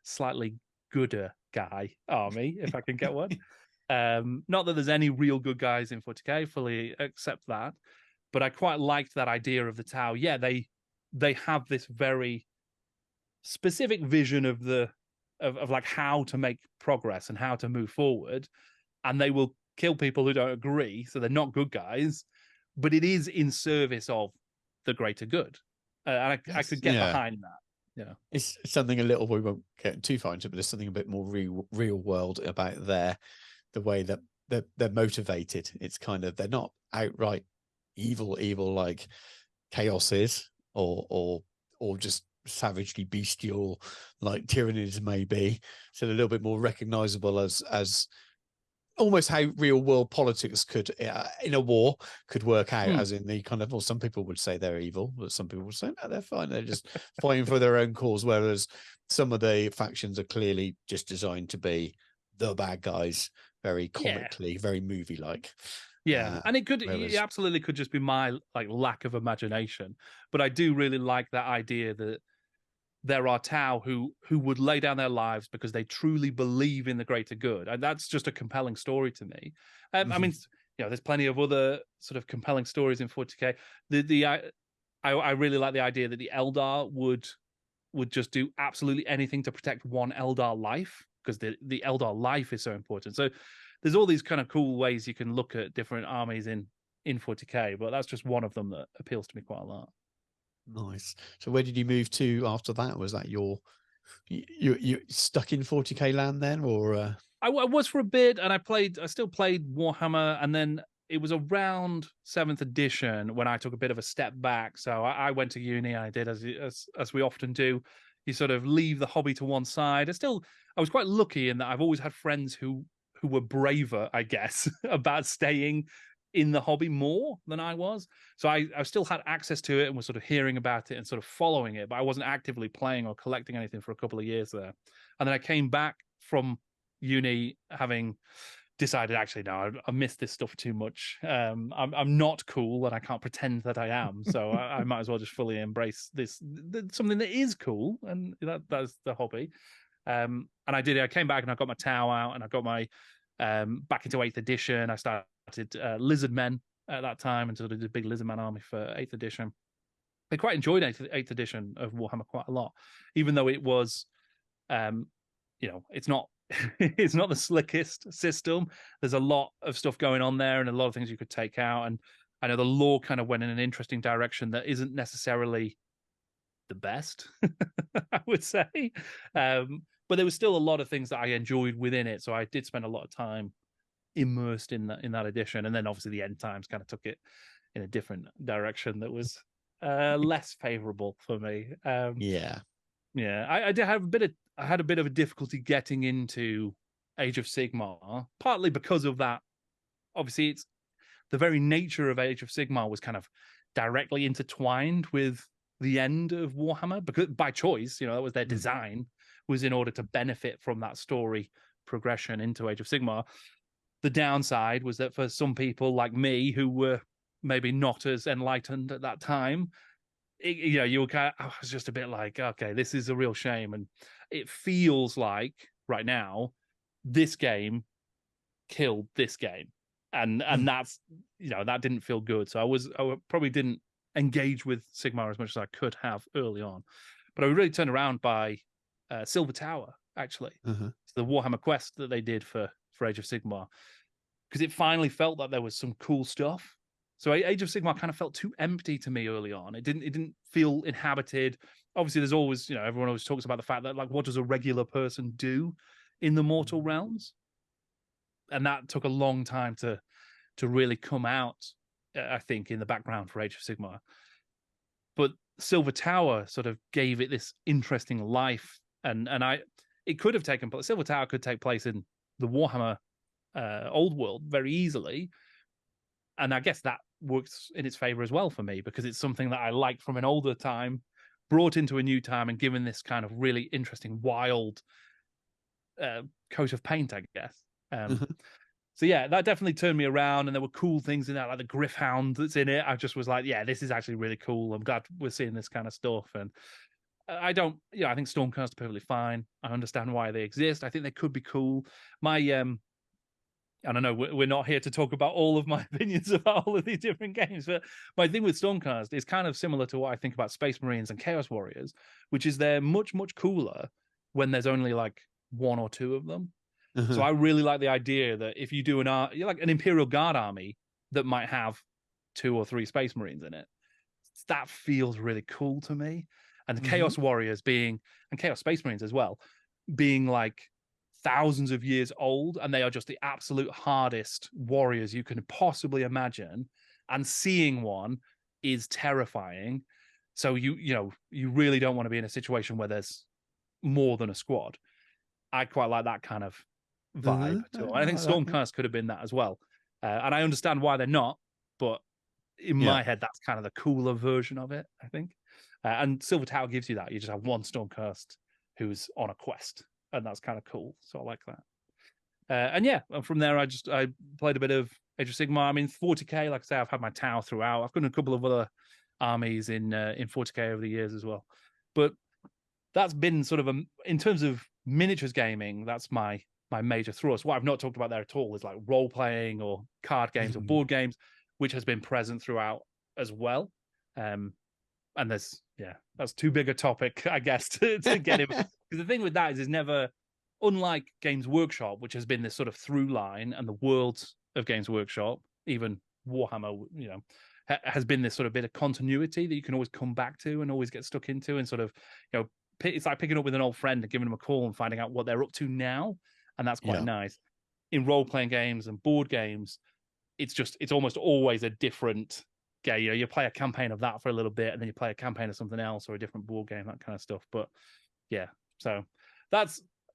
B: slightly gooder guy army if I can get one. Not that there's any real good guys in 40k, fully accept that, but I quite liked that idea of the Tau. Yeah, they have this very specific vision of like how to make progress and how to move forward, and they will kill people who don't agree, so they're not good guys, but it is in service of the greater good. And I could get behind that.
A: It's something a little, we won't get too far into, but there's something a bit more real world about the way that they're motivated. It's kind of, they're not outright evil like chaos is, or just savagely bestial like Tyranids may be. So they're a little bit more recognizable as almost how real world politics could in a war could work out, as in the kind of, well, some people would say they're evil, but some people would say no, they're fine, they're just fighting for their own cause, whereas some of the factions are clearly just designed to be the bad guys, very comically, very movie like.
B: And it absolutely could just be my like lack of imagination, but I do really like that idea that there are Tau who would lay down their lives because they truly believe in the greater good, and that's just a compelling story to me. I mean, there's plenty of other sort of compelling stories in 40k. I really like the idea that the Eldar would just do absolutely anything to protect one Eldar life, because the Eldar life is so important. So there's all these kind of cool ways you can look at different armies in 40k, but that's just one of them that appeals to me quite a lot.
A: Nice. So where did you move to after that? Was that you stuck in 40k land then, or
B: I was for a bit, and I still played Warhammer, and then it was around 7th edition when I took a bit of a step back. So I went to uni. I did as we often do. You sort of leave the hobby to one side. I was quite lucky in that I've always had friends who were braver, I guess, about staying in the hobby more than I was. So I still had access to it and was sort of hearing about it and sort of following it, but I wasn't actively playing or collecting anything for a couple of years there. And then I came back from uni having decided, actually, no, I miss this stuff too much. I'm not cool, and I can't pretend that I am. So I might as well just fully embrace something that is cool, and that's the hobby. And I came back and I got my Tau out and I got my back into 8th edition. I started Lizard Men at that time and sort of did a big Lizard Man army for 8th edition. I quite enjoyed 8th edition of Warhammer quite a lot, even though it was, it's not it's not the slickest system. There's a lot of stuff going on there and a lot of things you could take out. And I know the lore kind of went in an interesting direction that isn't necessarily the best, I would say. But there was still a lot of things that I enjoyed within it. So I did spend a lot of time immersed in that edition. And then obviously the end times kind of took it in a different direction that was less favorable for me.
A: Yeah.
B: I did have I had a bit of a difficulty getting into Age of Sigmar, partly because of that. Obviously, it's the very nature of Age of Sigmar was kind of directly intertwined with the end of Warhammer, because by choice, that was their design, was in order to benefit from that story progression into Age of Sigmar. The downside was that for some people like me who were maybe not as enlightened at that time, you were kind of, I was just a bit like, okay, this is a real shame. And it feels like right now, this game killed this game. And that's, that didn't feel good. So I probably didn't engage with Sigmar as much as I could have early on. But I was really turned around by Silver Tower, actually.
A: Uh-huh.
B: The Warhammer quest that they did for Age of Sigmar. Because it finally felt that there was some cool stuff. So Age of Sigmar kind of felt too empty to me early on. It didn't feel inhabited. Obviously, there's always, everyone always talks about the fact that, like, what does a regular person do in the mortal realms? And that took a long time to really come out, I think, in the background for Age of Sigmar. But Silver Tower sort of gave it this interesting life, and it could have taken place. Silver Tower could take place in the Warhammer old world very easily, and I guess that works in its favor as well for me, because it's something that I liked from an older time, brought into a new time, and given this kind of really interesting, wild coat of paint, I guess. So yeah, that definitely turned me around, and there were cool things in that, like the Griffhound that's in it. I just was like, yeah, this is actually really cool. I'm glad we're seeing this kind of stuff. And I think Stormcast are perfectly fine. I understand why they exist. I think they could be cool. I don't know, we're not here to talk about all of my opinions about all of these different games, but my thing with Stormcast is kind of similar to what I think about Space Marines and Chaos Warriors, which is they're much, much cooler when there's only like one or two of them.
A: Uh-huh.
B: So I really like the idea that if you do an Imperial Guard army that might have 2 or 3 Space Marines in it, that feels really cool to me. And Chaos Warriors and Chaos Space Marines as well, being like thousands of years old, and they are just the absolute hardest warriors you can possibly imagine. And seeing one is terrifying. So you really don't want to be in a situation where there's more than a squad. I quite like that kind of vibe to it. I think Stormcast could have been that as well. And I understand why they're not, but in my head, that's kind of the cooler version of it, I think. And Silver Tower gives you that. You just have one Stormcast who's on a quest, and that's kind of cool. So I like that. And from there, I played a bit of Age of Sigmar. I mean, 40k, like I say, I've had my Tau throughout. I've done a couple of other armies in 40k over the years as well. But that's been sort of in terms of miniatures gaming, that's my major thrust. What I've not talked about there at all is like role playing or card games or board games, which has been present throughout as well. And that's too big a topic, I guess, to get him. Because the thing with that is never, unlike Games Workshop, which has been this sort of through line, and the worlds of Games Workshop, even Warhammer, has been this sort of bit of continuity that you can always come back to and always get stuck into, and sort of, it's like picking up with an old friend and giving them a call and finding out what they're up to now. And that's quite nice. In role-playing games and board games, it's almost always a different game. You play a campaign of that for a little bit, and then you play a campaign of something else or a different board game, that kind of stuff. But yeah, so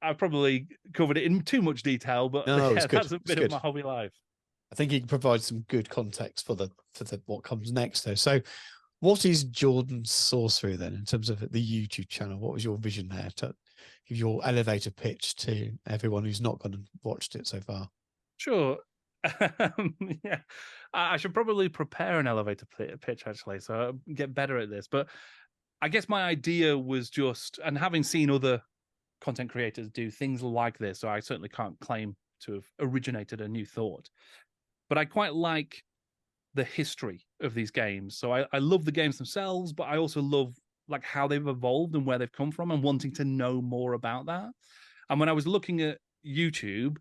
B: I've probably covered it in too much detail, but that's a bit of my hobby life.
A: I think you can provide some good context for the what comes next, though. So, what is Jordan's Sorcery then, in terms of the YouTube channel? What was your vision there to give your elevator pitch to everyone who's not gone and watched it so far?
B: Sure. I should probably prepare an elevator pitch, actually, so I'll get better at this. But I guess my idea was just, and having seen other content creators do things like this, so I certainly can't claim to have originated a new thought. But I quite like the history of these games. So I love the games themselves, but I also love like how they've evolved and where they've come from, and wanting to know more about that. And when I was looking at YouTube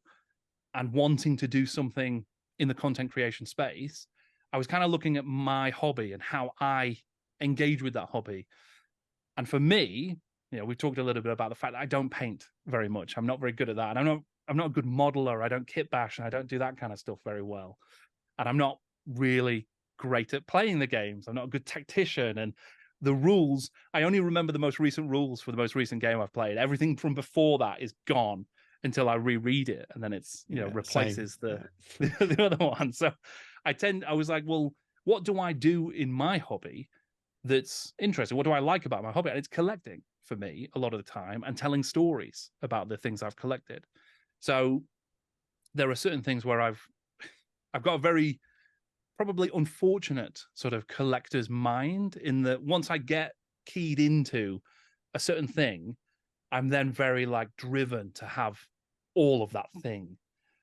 B: and wanting to do something in the content creation space, I was kind of looking at my hobby and how I engage with that hobby. And for me, you know, we talked a little bit about the fact that I don't paint very much. I'm not very good at that. And I'm not a good modeler. I don't kit bash, and I don't do that kind of stuff very well. And I'm not really great at playing the games. I'm not a good tactician. And the rules, I only remember the most recent rules for the most recent game I've played. Everything from before that is gone until I reread it, and then it's, you know, replaces the other one. So I was like, well, what do I do in my hobby that's interesting? What do I like about my hobby? And it's collecting for me a lot of the time, and telling stories about the things I've collected. So there are certain things where I've got a very probably unfortunate sort of collector's mind, in that once I get keyed into a certain thing, I'm then very like driven to have all of that thing.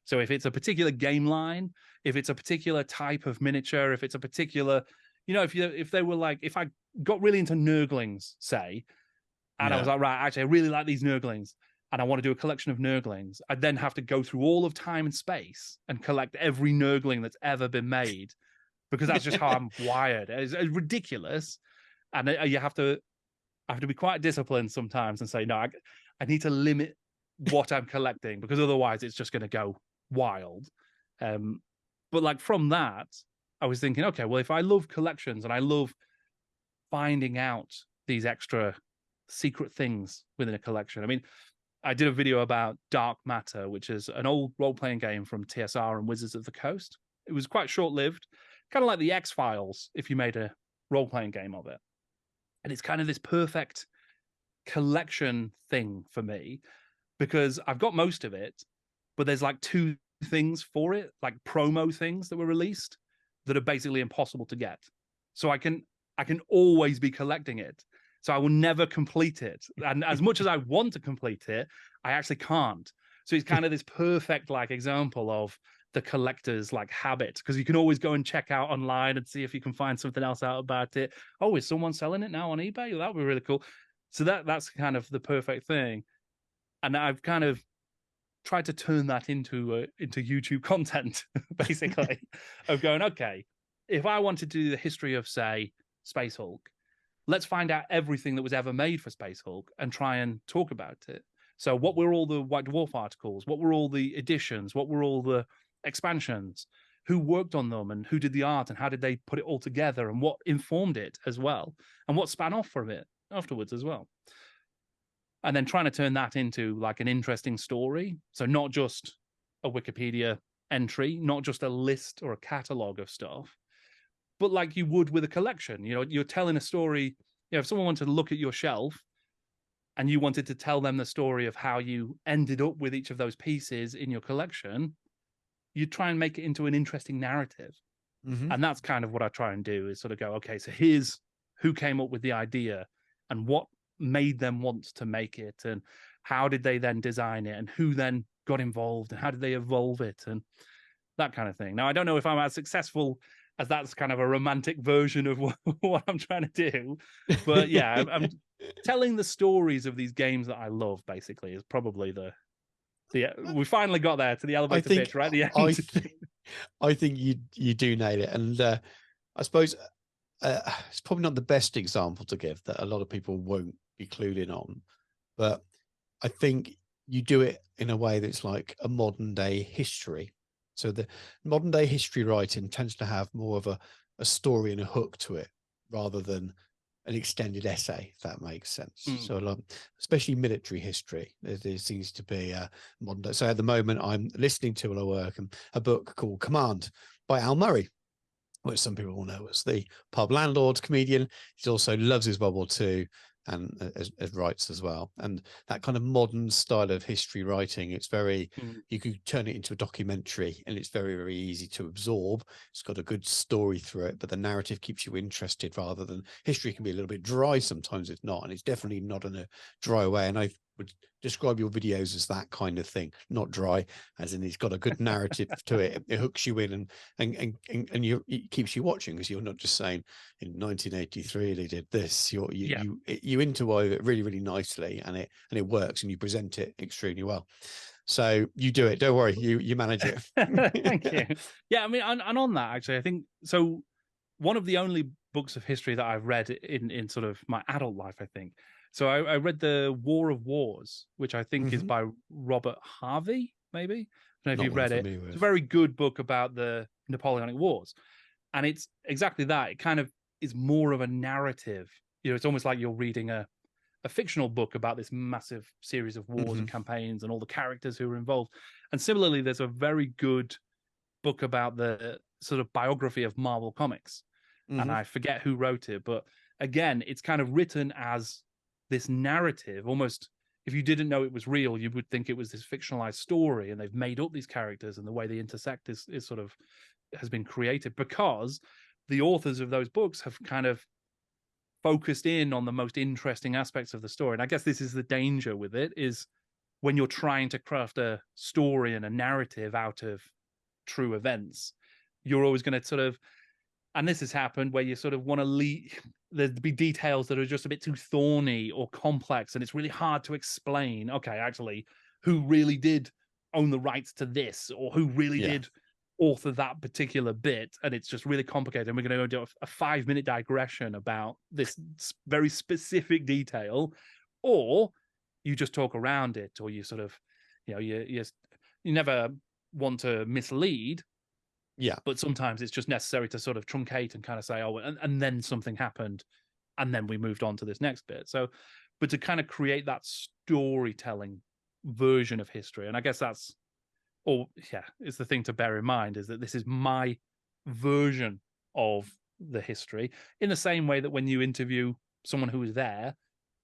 B: So if it's a particular game line, if it's a particular type of miniature, if it's a particular, you know, if they were like, if I got really into Nurglings, say, and I was like, right, actually, I really like these Nurglings, and I want to do a collection of Nurglings, I'd then have to go through all of time and space and collect every Nurgling that's ever been made, because that's just how I'm wired. It's ridiculous. And you have to be quite disciplined sometimes and say, no, I need to limit what I'm collecting, because otherwise it's just going to go wild. But like from that, I was thinking, okay, well, if I love collections and I love finding out these extra secret things within a collection. I mean, I did a video about Dark Matter, which is an old role-playing game from TSR and Wizards of the Coast. It was quite short-lived, kind of like the X-Files if you made a role-playing game of it. And it's kind of this perfect collection thing for me, because I've got most of it, but there's like 2 things for it, like promo things that were released that are basically impossible to get. So I can always be collecting it. So I will never complete it. And as much as I want to complete it, I actually can't. So it's kind of this perfect like example of the collector's like habit, because you can always go and check out online and see if you can find something else out about it. Oh, is someone selling it now on eBay? That would be really cool. So that's kind of the perfect thing. And I've kind of tried to turn that into YouTube content, basically, of going, okay, if I wanted to do the history of, say, Space Hulk, let's find out everything that was ever made for Space Hulk and try and talk about it. So what were all the White Dwarf articles? What were all the editions? What were all the expansions? Who worked on them, and who did the art, and how did they put it all together, and what informed it as well, and what span off from it afterwards as well. And then trying to turn that into like an interesting story. So not just a Wikipedia entry, not just a list or a catalog of stuff, but like you would with a collection. You know, you're telling a story. You know, if someone wanted to look at your shelf and you wanted to tell them the story of how you ended up with each of those pieces in your collection, you try and make it into an interesting narrative. Mm-hmm. And that's kind of what I try and do, is sort of go, okay, so here's who came up with the idea and what made them want to make it, and how did they then design it, and who then got involved, and how did they evolve it, and that kind of thing. Now, I don't know if I'm as successful as that's kind of a romantic version of what I'm trying to do, but yeah, I'm telling the stories of these games that I love, basically, is probably the we finally got there to the elevator pitch right at the end.
A: I think you do nail it, and I suppose it's probably not the best example to give that a lot of people won't be clued in on, but I think you do it in a way that's like a modern day history. So the modern day history writing tends to have more of a story and a hook to it, rather than an extended essay, if that makes sense. So especially military history, there seems to be a modern day. So at the moment I'm listening to, while I work, a book called Command by Al Murray, which some people will know as the pub landlord comedian. He also loves his World War II, and as writes as well. And that kind of modern style of history writing, it's very, you could turn it into a documentary, and it's very, very easy to absorb. It's got a good story through it, but the narrative keeps you interested, rather than history can be a little bit dry sometimes. It's not, and it's definitely not in a dry way. And I would describe your videos as that kind of thing, not dry, as in it's got a good narrative to it. It hooks you in and it keeps you watching, because you're not just saying in 1983 they did this. You interweave it really, really nicely, and it works, and you present it extremely well. So you do it. Don't worry, you manage it.
B: Thank you. Yeah, I mean, and on that, actually, I think so. One of the only books of history that I've read in sort of my adult life, I think. So I read the War of Wars, which I think is by Robert Harvey, maybe. I don't know if
A: Not
B: you've
A: one I'm
B: read it.
A: familiar with.
B: It's a very good book about the Napoleonic Wars. And it's exactly that. It kind of is more of a narrative. You know, it's almost like you're reading a fictional book about this massive series of wars and campaigns and all the characters who are involved. And similarly, there's a very good book about the sort of biography of Marvel Comics. And I forget who wrote it, but again, it's kind of written as this narrative. Almost, if you didn't know it was real, you would think it was this fictionalized story, and they've made up these characters, and the way they intersect is sort of has been created because the authors of those books have kind of focused in on the most interesting aspects of the story. And I guess this is the danger with it, is when you're trying to craft a story and a narrative out of true events, you're always going to sort of, and this has happened where you sort of want to there'd be details that are just a bit too thorny or complex, and it's really hard to explain, okay, actually, who really did own the rights to this, or who really did author that particular bit, and it's just really complicated. And we're going to do a 5-minute digression about this very specific detail, or you just talk around it, or you sort of, you know, you never want to mislead.
A: Yeah.
B: But sometimes it's just necessary to sort of truncate and kind of say, oh, and then something happened, and then we moved on to this next bit. So, but to kind of create that storytelling version of history, and I guess that's, it's the thing to bear in mind, is that this is my version of the history, in the same way that when you interview someone who was there,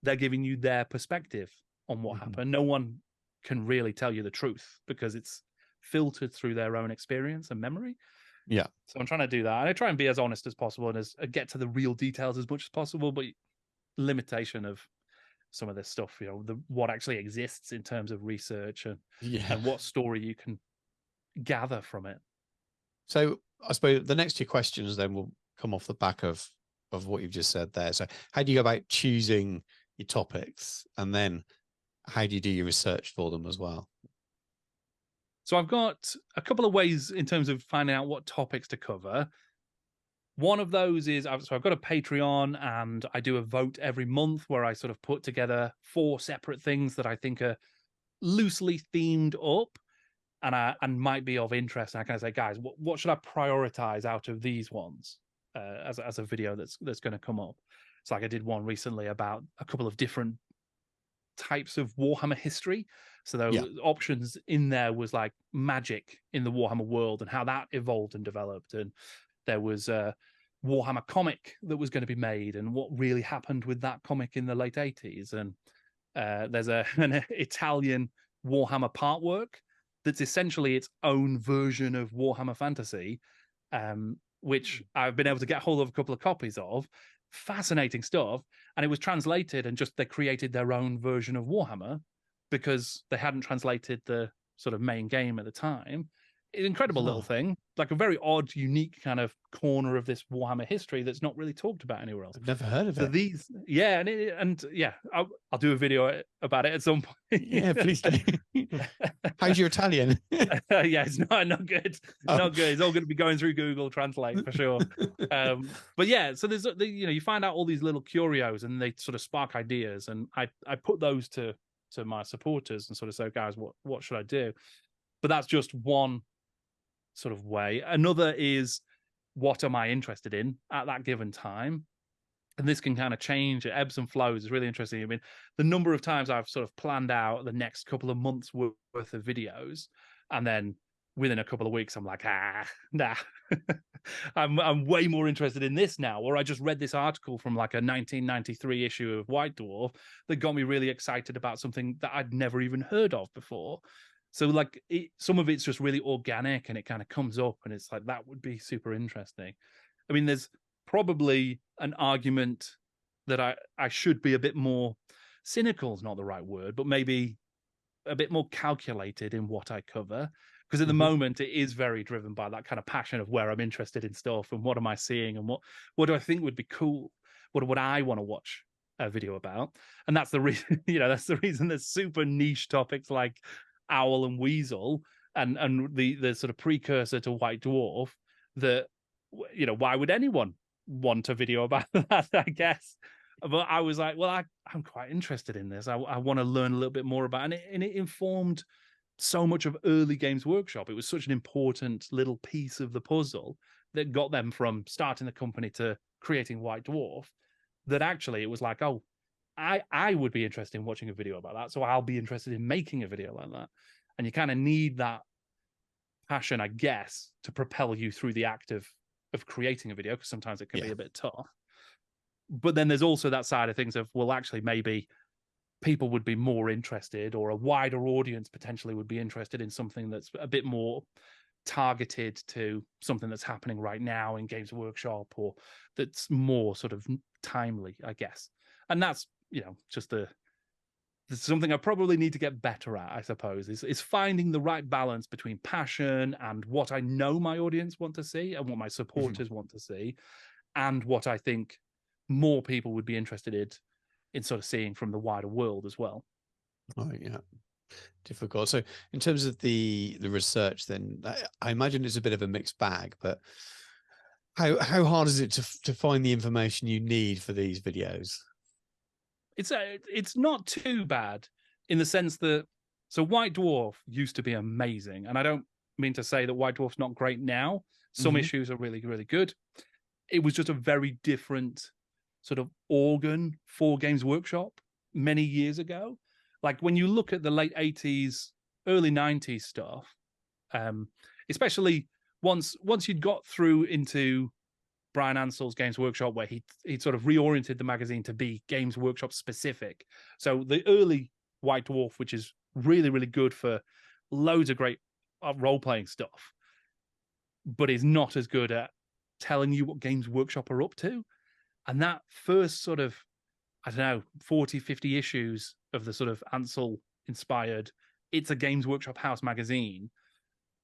B: they're giving you their perspective on what happened. No one can really tell you the truth because it's filtered through their own experience and memory.
A: Yeah.
B: So I'm trying to do that. And I try and be as honest as possible and get to the real details as much as possible, but limitation of some of this stuff, you know, what actually exists in terms of research and what story you can gather from it.
A: So I suppose the next two questions then will come off the back of what you've just said there. So how do you go about choosing your topics, and then how do you do your research for them as well?
B: So I've got a couple of ways in terms of finding out what topics to cover. One of those is, so I've got a Patreon, and I do a vote every month where I sort of put together 4 separate things that I think are loosely themed up and might be of interest. And I kind of say, guys, what should I prioritize out of these ones as a video that's going to come up? So like I did one recently about a couple of different types of Warhammer history. So the options in there was like magic in the Warhammer world and how that evolved and developed. And there was a Warhammer comic that was going to be made and what really happened with that comic in the late 80s. And there's an Italian Warhammer part work that's essentially its own version of Warhammer Fantasy, which I've been able to get hold of a couple of copies of. Fascinating stuff. And it was translated, and just they created their own version of Warhammer because they hadn't translated the sort of main game at the time. Incredible little thing, like a very odd, unique kind of corner of this Warhammer history that's not really talked about anywhere else.
A: I've never heard of it.
B: These, I'll do a video about it at some point.
A: Yeah, please do. How's your Italian?
B: Yeah, it's not good. Not good. It's all going to be going through Google Translate for sure. But yeah, so there's you find out all these little curios, and they sort of spark ideas, and I put those to my supporters and sort of say, guys, what should I do? But that's just one sort of way. Another is, what am I interested in at that given time? And this can kind of change. It ebbs and flows. It's really interesting. I mean, the number of times I've sort of planned out the next couple of months worth of videos, and then within a couple of weeks, I'm like, nah, I'm way more interested in this now. Or I just read this article from like a 1993 issue of White Dwarf that got me really excited about something that I'd never even heard of before. So like some of it's just really organic, and it kind of comes up, and it's like, that would be super interesting. I mean, there's probably an argument that I should be a bit more cynical is not the right word, but maybe a bit more calculated in what I cover. Because at the moment, it is very driven by that kind of passion of where I'm interested in stuff and what am I seeing and what do I think would be cool? What would I want to watch a video about? And that's the reason, that's the reason there's super niche topics like Owl and Weasel and the sort of precursor to White Dwarf that, why would anyone want a video about that, I guess? But I was like, well, I'm quite interested in this. I want to learn a little bit more about it. And it informed so much of early Games Workshop. It was such an important little piece of the puzzle that got them from starting the company to creating White Dwarf, that actually it was like, oh, I would be interested in watching a video about that, so I'll be interested in making a video like that. And you kind of need that passion, I guess, to propel you through the act of creating a video, because sometimes it can be a bit tough. But then there's also that side of things of, well, actually, maybe people would be more interested, or a wider audience potentially would be interested in something that's a bit more targeted to something that's happening right now in Games Workshop, or that's more sort of timely, I guess. And that's, just something I probably need to get better at, I suppose, is finding the right balance between passion and what I know my audience want to see and what my supporters want to see, and what I think more people would be interested in sort of seeing from the wider world as well.
A: Oh, yeah. Difficult. So in terms of the research, then I imagine it's a bit of a mixed bag, but how hard is it to find the information you need for these videos?
B: It's not too bad, in the sense that, so White Dwarf used to be amazing, and I don't mean to say that White Dwarf's not great now. Some issues are really, really good. It was just a very different sort of organ for Games Workshop many years ago. Like when you look at the late 80s, early 90s stuff, especially once you'd got through into Brian Ansell's Games Workshop, where he'd sort of reoriented the magazine to be Games Workshop specific. So the early White Dwarf, which is really, really good for loads of great role-playing stuff, but is not as good at telling you what Games Workshop are up to. And that first sort of, 40, 50 issues of the sort of Ansell-inspired, it's a Games Workshop house magazine,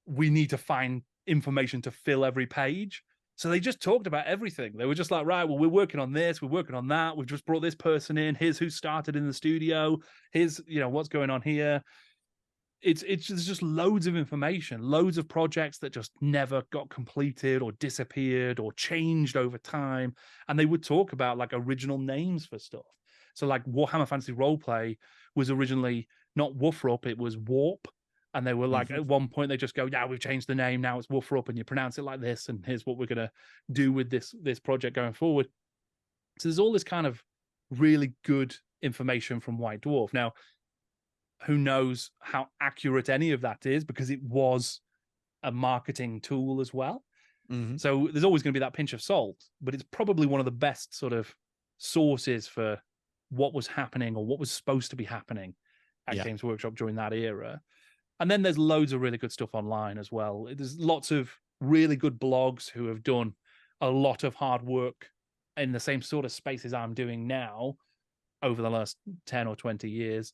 B: we need to find information to fill every page. So they just talked about everything. They were just like, right, well, we're working on this, we're working on that, we've just brought this person in, here's who started in the studio, here's, what's going on here. It's just loads of information, loads of projects that just never got completed or disappeared or changed over time. And they would talk about like original names for stuff. So like Warhammer Fantasy Roleplay was originally not Woofrup, it was Warp. And they were like, at one point they just go, yeah, we've changed the name, now it's Woofrup, and you pronounce it like this, and here's what we're going to do with this project going forward. So there's all this kind of really good information from White Dwarf. Now, who knows how accurate any of that is, because it was a marketing tool as well. So there's always going to be that pinch of salt, but it's probably one of the best sort of sources for what was happening or what was supposed to be happening at Games Workshop during that era. And then there's loads of really good stuff online as well. There's lots of really good blogs who have done a lot of hard work in the same sort of spaces I'm doing now over the last 10 or 20 years.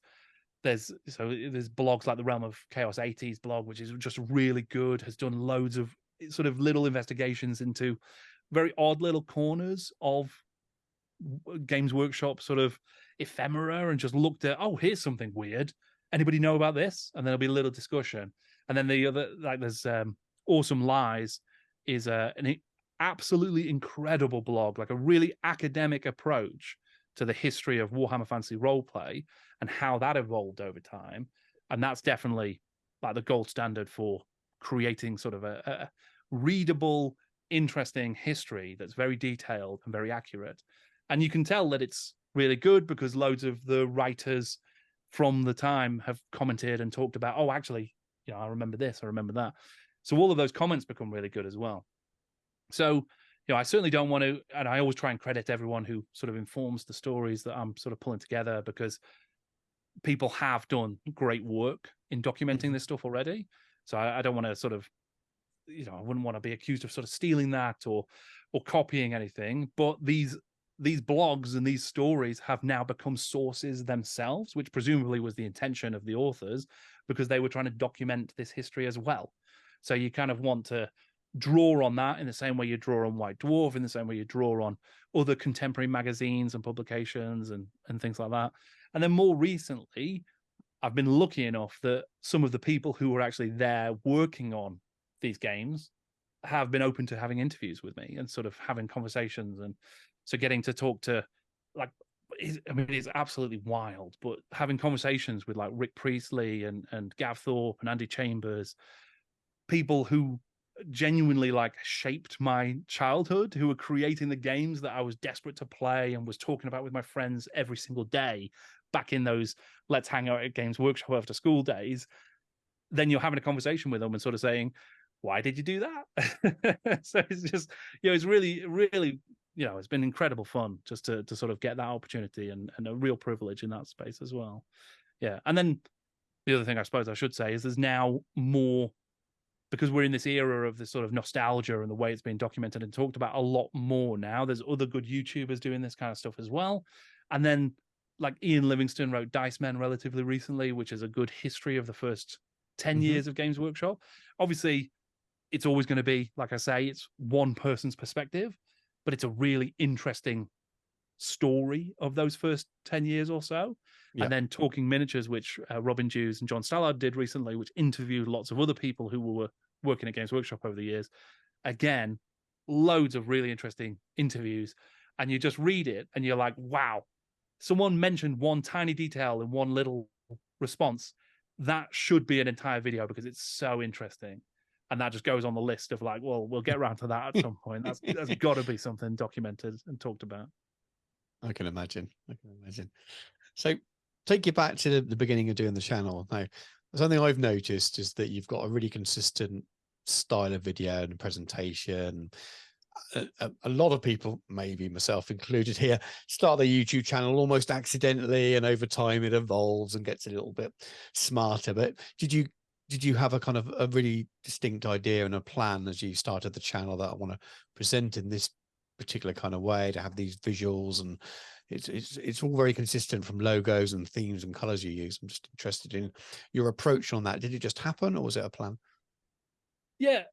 B: There's blogs like the Realm of Chaos 80s blog, which is just really good, has done loads of sort of little investigations into very odd little corners of Games Workshop sort of ephemera, and just looked at, oh, here's something weird. Anybody know about this? And then there'll be a little discussion. And then the other, like there's Awesome Lies is an absolutely incredible blog, like a really academic approach to the history of Warhammer Fantasy Roleplay and how that evolved over time. And that's definitely like the gold standard for creating sort of a readable, interesting history that's very detailed and very accurate. And you can tell that it's really good because loads of the writers from the time have commented and talked about, oh, actually, I remember this, I remember that. So all of those comments become really good as well. So, I certainly don't want to, and I always try and credit everyone who sort of informs the stories that I'm sort of pulling together, because people have done great work in documenting this stuff already. So I don't want to sort of, I wouldn't want to be accused of sort of stealing that or copying anything. But these these blogs and these stories have now become sources themselves, which presumably was the intention of the authors, because they were trying to document this history as well. So you kind of want to draw on that in the same way you draw on White Dwarf, in the same way you draw on other contemporary magazines and publications and things like that. And then more recently, I've been lucky enough that some of the people who were actually there working on these games have been open to having interviews with me and sort of having conversations. And so getting to talk to, like, I mean, it's absolutely wild, but having conversations with like Rick Priestley and Gav Thorpe and Andy Chambers, people who genuinely like shaped my childhood, who were creating the games that I was desperate to play and was talking about with my friends every single day back in those let's hang out at Games Workshop after school days. Then you're having a conversation with them and sort of saying, why did you do that? So it's just, it's really, really, it's been incredible fun just to sort of get that opportunity and a real privilege in that space as well. Yeah. And then the other thing I suppose I should say is there's now more, because we're in this era of this sort of nostalgia and the way it's been documented and talked about a lot more now. There's other good YouTubers doing this kind of stuff as well. And then like Ian Livingston wrote Dice Men relatively recently, which is a good history of the first 10 years of Games Workshop. Obviously, it's always going to be, like I say, it's one person's perspective, but it's a really interesting story of those first 10 years or so. Yeah. And then Talking Miniatures, which Robin Dews and John Stallard did recently, which interviewed lots of other people who were working at Games Workshop over the years. Again, loads of really interesting interviews. And you just read it and you're like, wow, someone mentioned one tiny detail in one little response. That should be an entire video because it's so interesting. And that just goes on the list of like, well, we'll get around to that at some point. That's got to be something documented and talked about.
A: I can imagine. So take you back to the beginning of doing the channel. Now, something I've noticed is that you've got a really consistent style of video and presentation. A lot of people, maybe myself included here, start their YouTube channel almost accidentally, and over time it evolves and gets a little bit smarter. But did you have a kind of a really distinct idea and a plan as you started the channel that I want to present in this particular kind of way, to have these visuals, and it's all very consistent from logos and themes and colors you use? I'm just interested in your approach on that. Did it just happen, or was it a plan?
B: Yeah,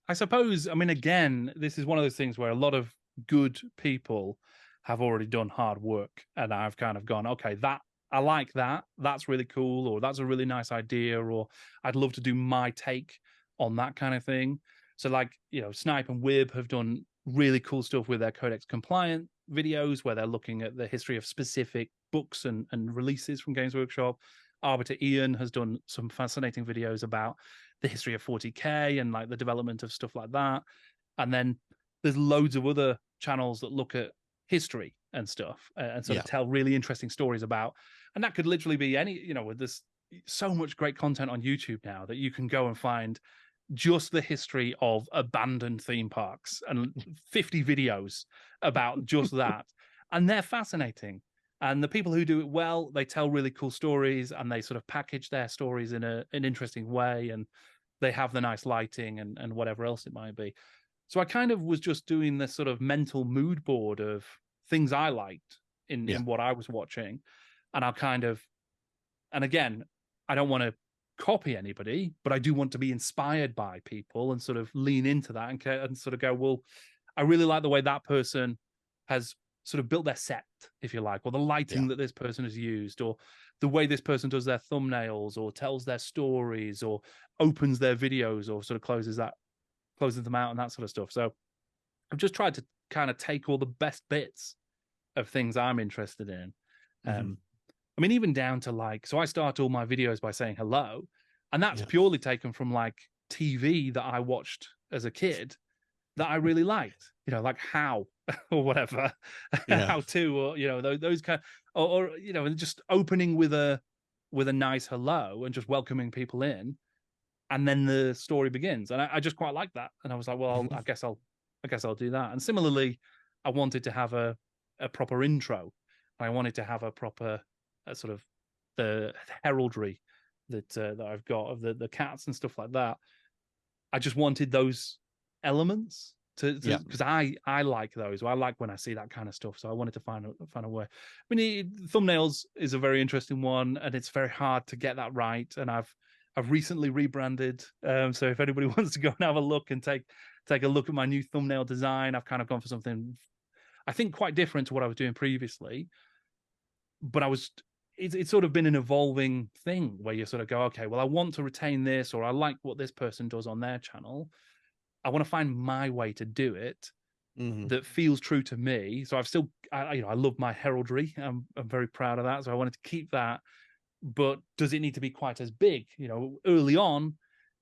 B: I suppose, I mean, again, this is one of those things where a lot of good people have already done hard work, and I've kind of gone, okay, that I like that. That's really cool, or that's a really nice idea, or I'd love to do my take on that kind of thing. So like, Snipe and Wib have done really cool stuff with their Codex compliant videos where they're looking at the history of specific books and releases from Games Workshop. Arbiter Ian has done some fascinating videos about the history of 40k and like the development of stuff like that. And then there's loads of other channels that look at history and stuff and sort of tell really interesting stories about, and that could literally be any, there's so much great content on YouTube now that you can go and find just the history of abandoned theme parks and 50 videos about just that. And they're fascinating. And the people who do it well, they tell really cool stories, and they sort of package their stories in an interesting way, and they have the nice lighting and whatever else it might be. So I kind of was just doing this sort of mental mood board of things I liked in what I was watching. And and again, I don't want to copy anybody, but I do want to be inspired by people and sort of lean into that and sort of go, well, I really like the way that person has sort of built their set, if you like, or the lighting that this person has used, or the way this person does their thumbnails or tells their stories or opens their videos or sort of closes them out and that sort of stuff. So I've just tried to kind of take all the best bits of things I'm interested in. I mean, even down to like, so I start all my videos by saying hello, and that's purely taken from like TV that I watched as a kid that I really liked, like How or whatever, How To, or, those kind of, or just opening with a nice hello and just welcoming people in. And then the story begins. And I just quite like that. And I was like, well, I guess I'll do that. And similarly, I wanted to have a proper intro. I wanted to have a proper sort of the heraldry that I've got of the cats and stuff like that. I just wanted those elements because I like those. I like when I see that kind of stuff. So I wanted to find a way. I mean, thumbnails is a very interesting one, and it's very hard to get that right. And I've recently rebranded. So if anybody wants to go and have a look and take a look at my new thumbnail design, I've kind of gone for something I think quite different to what I was doing previously. But it's sort of been an evolving thing where you sort of go, okay, well, I want to retain this, or I like what this person does on their channel. I want to find my way to do it that feels true to me. So I've still, I love my heraldry. I'm very proud of that. So I wanted to keep that. But does it need to be quite as big? Early on,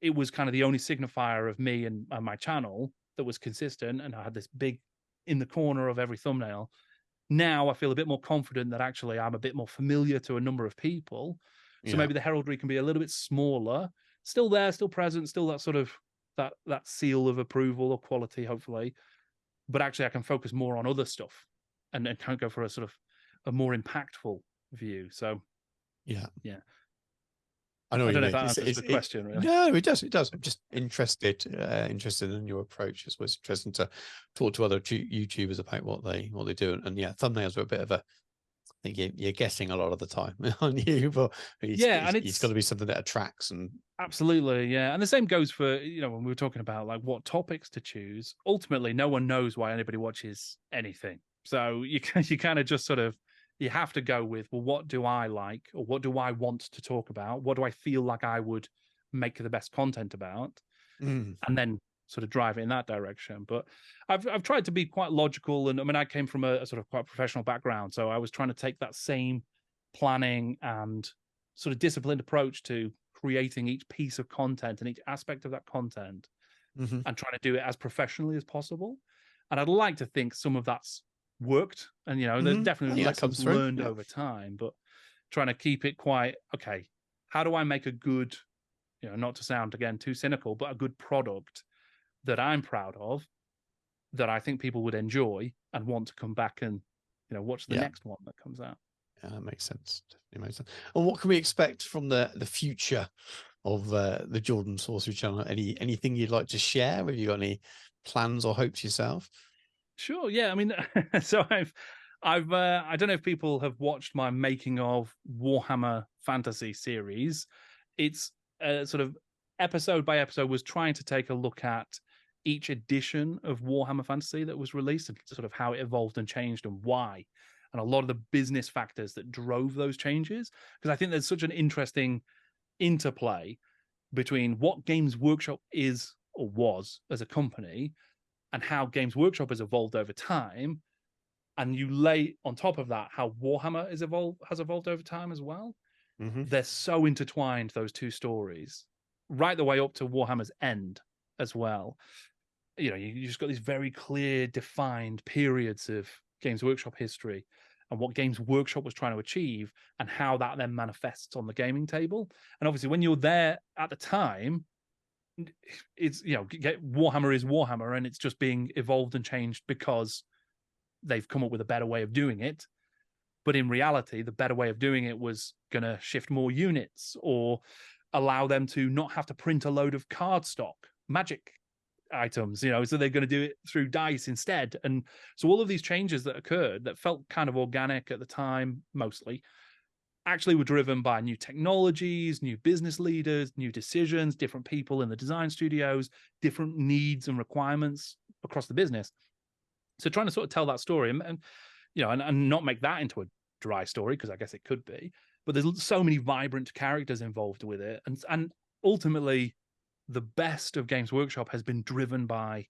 B: it was kind of the only signifier of me and my channel that was consistent. And I had this big in the corner of every thumbnail. Now I feel a bit more confident that actually I'm a bit more familiar to a number of people. So maybe the heraldry can be a little bit smaller, still there, still present, still that sort of that seal of approval or quality, hopefully. But actually I can focus more on other stuff and kind of go for a sort of a more impactful view. So yeah.
A: I know.
B: I don't know if that answers the question. Really.
A: No, it does. It does. I'm just interested in your approach. It was interesting to talk to other YouTubers about what they do. And yeah, thumbnails are a bit of a. I think you're guessing a lot of the time on you, but it's got to be something that attracts and.
B: Absolutely, yeah. And the same goes for when we were talking about like what topics to choose. Ultimately, no one knows why anybody watches anything. So you kind of just sort of. You have to go with, well, what do I like, or what do I want to talk about? What do I feel like I would make the best content about? And then sort of drive it in that direction. But I've tried to be quite logical. And I mean, I came from a sort of quite professional background. So I was trying to take that same planning and sort of disciplined approach to creating each piece of content and each aspect of that content and trying to do it as professionally as possible. And I'd like to think some of that's worked, and there's definitely lessons learned over time, but trying to keep it quite okay. How do I make a good, not to sound again too cynical, but a good product that I'm proud of, that I think people would enjoy and want to come back and watch the next one that comes out.
A: Yeah, that makes sense. Definitely makes sense. And what can we expect from the future of the Jordan Sorcery channel? Anything you'd like to share? Have you got any plans or hopes yourself?
B: Sure. Yeah. I mean, so I've I don't know if people have watched my making of Warhammer fantasy series. It's sort of episode by episode was trying to take a look at each edition of Warhammer Fantasy that was released and sort of how it evolved and changed and why, and a lot of the business factors that drove those changes. Because I think there's such an interesting interplay between what Games Workshop is or was as a company and how Games Workshop has evolved over time, and you lay on top of that how Warhammer has evolved over time as well. They're so intertwined, those two stories, right the way up to Warhammer's end as well. You just got these very clear, defined periods of Games Workshop history and what Games Workshop was trying to achieve and how that then manifests on the gaming table. And obviously, when you're there at the time, it's Warhammer is Warhammer, and it's just being evolved and changed because they've come up with a better way of doing it. But in reality, the better way of doing it was going to shift more units or allow them to not have to print a load of cardstock magic items, so they're going to do it through dice instead. And so all of these changes that occurred that felt kind of organic at the time, mostly, actually were driven by new technologies, new business leaders, new decisions, different people in the design studios, different needs and requirements across the business. So trying to sort of tell that story and not make that into a dry story, because I guess it could be, but there's so many vibrant characters involved with it. And ultimately, the best of Games Workshop has been driven by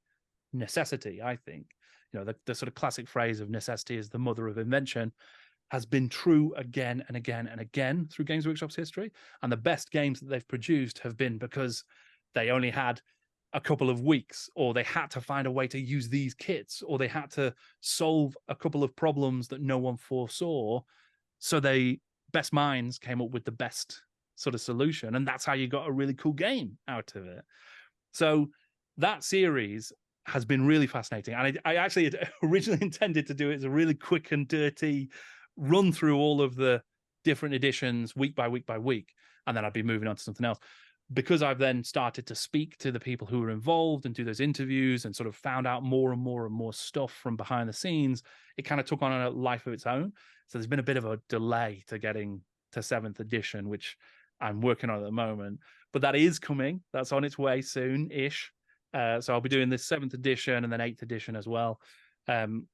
B: necessity, I think. The sort of classic phrase of necessity is the mother of invention has been true again and again and again through Games Workshop's history. And the best games that they've produced have been because they only had a couple of weeks, or they had to find a way to use these kits, or they had to solve a couple of problems that no one foresaw. So best minds came up with the best sort of solution. And that's how you got a really cool game out of it. So that series has been really fascinating. And I actually originally intended to do it as a really quick and dirty run through all of the different editions week by week by week, and then I'd be moving on to something else. because I've then started to speak to the people who were involved and do those interviews and sort of found out more and more and more stuff from behind the scenes, it kind of took on a life of its own. So there's been a bit of a delay to getting to 7th edition, which I'm working on at the moment. But that is coming. That's on its way soon-ish. So I'll be doing this 7th edition and then 8th edition as well. And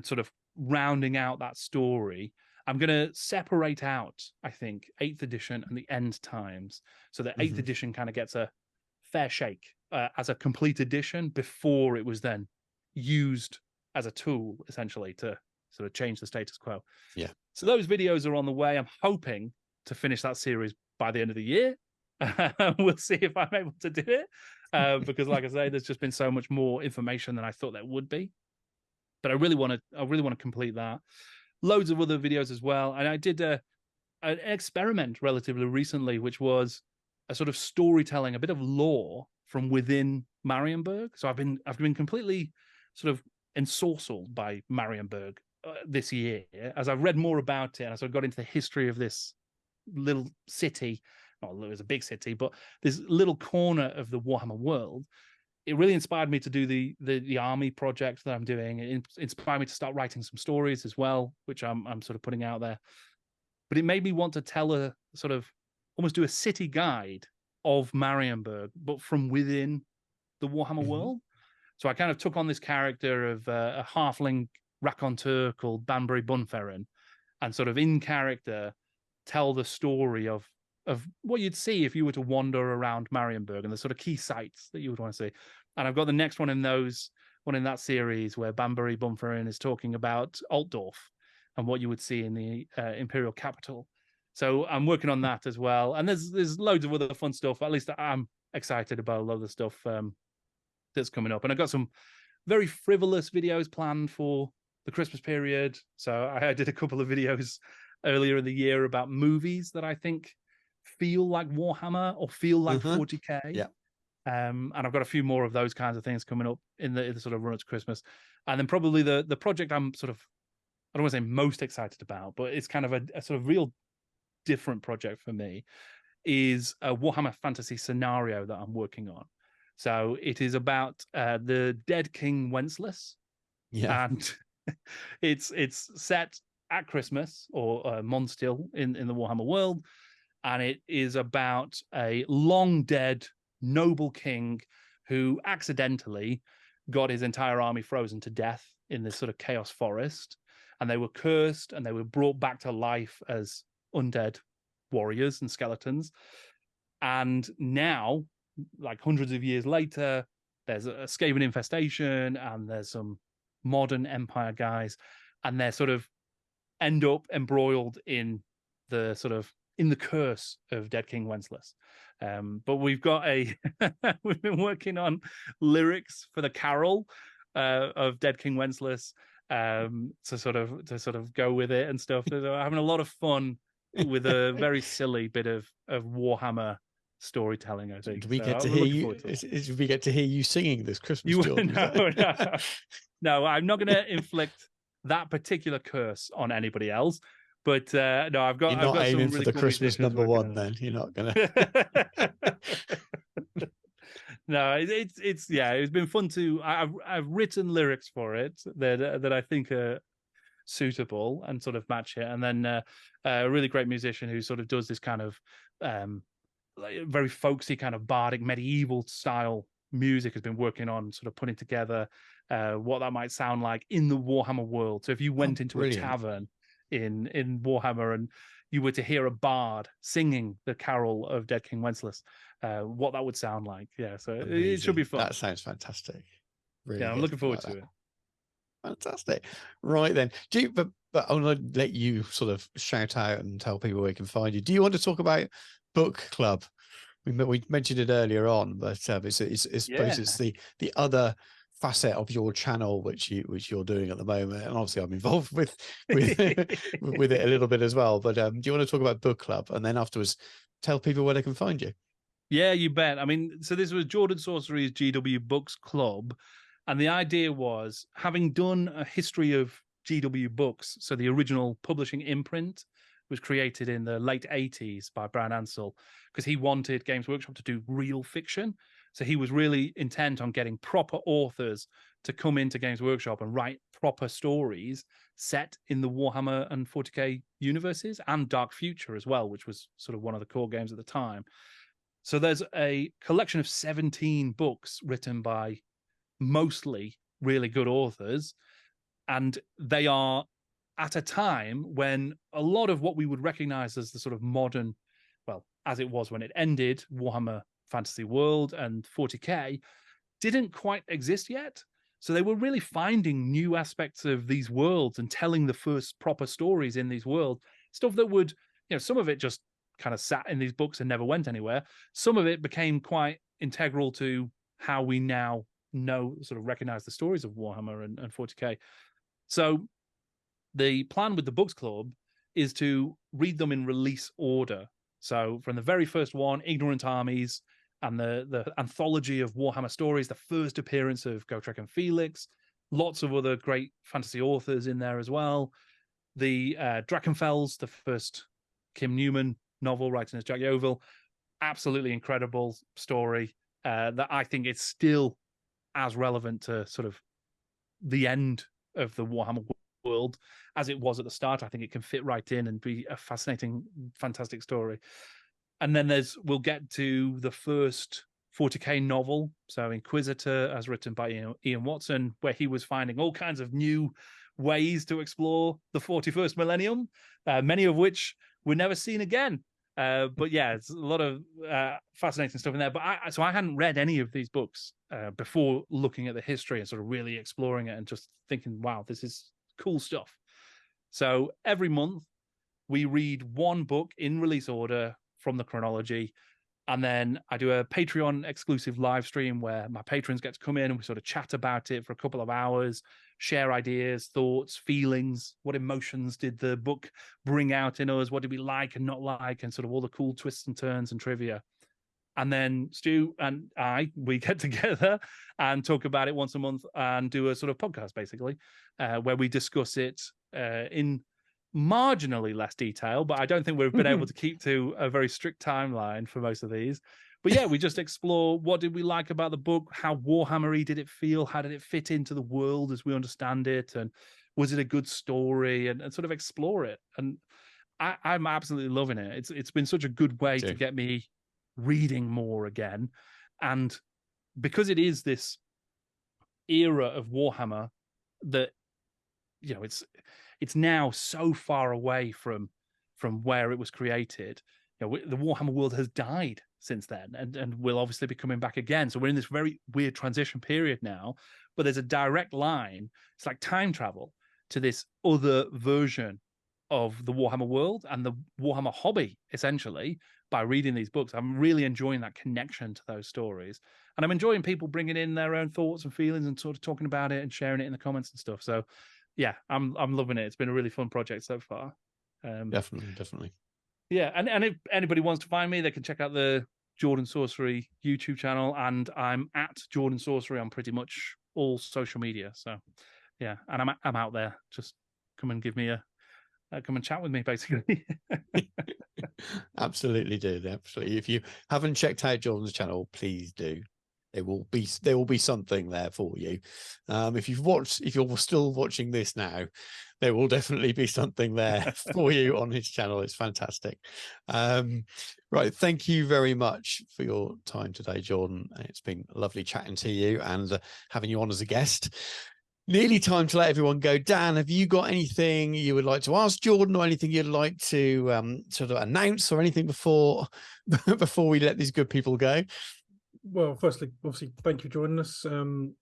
B: sort of rounding out that story. I'm going to separate out, I think, 8th edition and the end times, so that 8th edition kind of gets a fair shake as a complete edition before it was then used as a tool, essentially, to sort of change the status quo.
A: Yeah.
B: So those videos are on the way. I'm hoping to finish that series by the end of the year. We'll see if I'm able to do it, because, like I say, there's just been so much more information than I thought there would be. But I really want to complete that. Loads of other videos as well. And I did an experiment relatively recently, which was a sort of storytelling, a bit of lore from within Marienburg. So I've been completely sort of ensorcelled by Marienburg this year as I've read more about it, and I sort of got into the history of this little city. Not it was a big city, but this little corner of the Warhammer world. It really inspired me to do the army project that I'm doing. It inspired me to start writing some stories as well, which I'm sort of putting out there. But it made me want to tell a sort of almost do a city guide of Marienburg, but from within the Warhammer world. So I kind of took on this character of a halfling raconteur called Banbury Bunferin, and sort of in character tell the story of what you'd see if you were to wander around Marienburg and the sort of key sites that you would want to see. And I've got the next one in that series where Banbury Bunferin is talking about Altdorf and what you would see in the imperial capital. So I'm working on that as well. And there's loads of other fun stuff. At least I'm excited about a lot of the stuff that's coming up. And I've got some very frivolous videos planned for the Christmas period. So I did a couple of videos earlier in the year about movies that I think feel like Warhammer or feel like 40k.
A: Yeah.
B: And I've got a few more of those kinds of things coming up in the sort of run up to Christmas. And then probably the project I'm sort of, I don't want to say most excited about, but it's kind of a sort of real different project for me, is a Warhammer fantasy scenario that I'm working on. So it is about the dead King Wenceslas.
A: Yeah.
B: And it's set at Christmas or Mondstadt in the Warhammer world. And it is about a long dead noble king who accidentally got his entire army frozen to death in this sort of chaos forest. And they were cursed and they were brought back to life as undead warriors and skeletons. And now, like hundreds of years later, there's a Skaven infestation and there's some modern Empire guys, and they're sort of end up embroiled in the sort of in the curse of Dead King Wenceslas. But we've got we've been working on lyrics for the carol of Dead King Wenceslas to sort of go with it and stuff. So having a lot of fun with a very silly bit of Warhammer storytelling, I think.
A: Do we
B: So
A: get to
B: I'm
A: hear
B: looking
A: you?
B: forward to it.
A: We get to hear you singing this Christmas, Jordan?
B: No, I'm not going to inflict that particular curse on anybody else. But no, I've got.
A: You're not aiming
B: some really
A: for the
B: cool
A: Christmas
B: musicians
A: number
B: working
A: one,
B: on it.
A: then. You're not gonna.
B: No, it's been fun to. I've written lyrics for it that I think are suitable and sort of match it, and then a really great musician who sort of does this kind of like very folksy kind of bardic medieval style music has been working on sort of putting together what that might sound like in the Warhammer world. So if you went into
A: brilliant.
B: a tavern in Warhammer and you were to hear a bard singing the carol of Dead King Wenceslas, what that would sound like. Yeah, so it should be fun.
A: That sounds fantastic. Really,
B: I'm looking forward to it.
A: Fantastic. Right then, but I want to let you sort of shout out and tell people where they can find you. Do you want to talk about book club? We mentioned it earlier on, but it's suppose it's the other facet of your channel which you're doing at the moment, and obviously I'm involved with with it a little bit as well. But do you want to talk about book club, and then afterwards tell people where they can find you?
B: Yeah, you bet. I mean, so this was Jordan Sorcery's GW Books Club, and the idea was, having done a history of GW Books, so the original publishing imprint, was created in the late 80s by Brian Ansell, because he wanted Games Workshop to do real fiction. So he was really intent on getting proper authors to come into Games Workshop and write proper stories set in the Warhammer and 40k universes, and Dark Future as well, which was sort of one of the core games at the time. So there's a collection of 17 books written by mostly really good authors, and they are at a time when a lot of what we would recognize as the sort of modern, well, as it was when it ended, Warhammer Fantasy World and 40k didn't quite exist yet. So they were really finding new aspects of these worlds and telling the first proper stories in these worlds, stuff that would, some of it just kind of sat in these books and never went anywhere. Some of it became quite integral to how we now know, sort of recognize the stories of Warhammer and 40k. So the plan with the books club is to read them in release order. So from the very first one, Ignorant Armies, and the anthology of Warhammer stories, the first appearance of Gotrek and Felix, lots of other great fantasy authors in there as well. The Drachenfels, the first Kim Newman novel writing as Jack Yeovil, absolutely incredible story that I think is still as relevant to sort of the end of the Warhammer world as it was at the start. I think it can fit right in and be a fascinating, fantastic story. And then we'll get to the first 40k novel, so Inquisitor, as written by Ian Watson, where he was finding all kinds of new ways to explore the 41st millennium, many of which were never seen again. But yeah, it's a lot of fascinating stuff in there. But I hadn't read any of these books before looking at the history and sort of really exploring it and just thinking, wow, this is cool stuff. So every month we read one book in release order from the chronology, and then I do a Patreon exclusive live stream where my patrons get to come in and we sort of chat about it for a couple of hours, share ideas, thoughts, feelings, what emotions did the book bring out in us, what did we like and not like, and sort of all the cool twists and turns and trivia. And then Stu and we get together and talk about it once a month and do a sort of podcast, basically, where we discuss it in marginally less detail, but I don't think we've been able to keep to a very strict timeline for most of these. But yeah, we just explore what did we like about the book, how Warhammer-y did it feel, how did it fit into the world as we understand it, and was it a good story, and sort of explore it. And I'm absolutely loving it. It's been such a good way to get me reading more again. And because it is this era of Warhammer that, it's now so far away from where it was created. The Warhammer world has died since then, and will obviously be coming back again. So we're in this very weird transition period now, but there's a direct line. It's like time travel to this other version of the Warhammer world and the Warhammer hobby, essentially, by reading these books. I'm really enjoying that connection to those stories. And I'm enjoying people bringing in their own thoughts and feelings and sort of talking about it and sharing it in the comments and stuff. So yeah, I'm loving it. It's been a really fun project so far.
A: Definitely.
B: Yeah, and if anybody wants to find me, they can check out the Jordan Sorcery YouTube channel, and I'm at Jordan Sorcery on pretty much all social media. So yeah, and I'm out there. Just come and give me come and chat with me, basically.
A: Absolutely do. Absolutely. If you haven't checked out Jordan's channel, please do. There will be something there for you. If you're still watching this now, there will definitely be something there for you on his channel. It's fantastic. Right. Thank you very much for your time today, Jordan. It's been lovely chatting to you and having you on as a guest. Nearly time to let everyone go. Dan, have you got anything you would like to ask Jordan, or anything you'd like to sort of announce, or anything before we let these good people go?
C: Well, firstly, obviously, thank you for joining us. I'm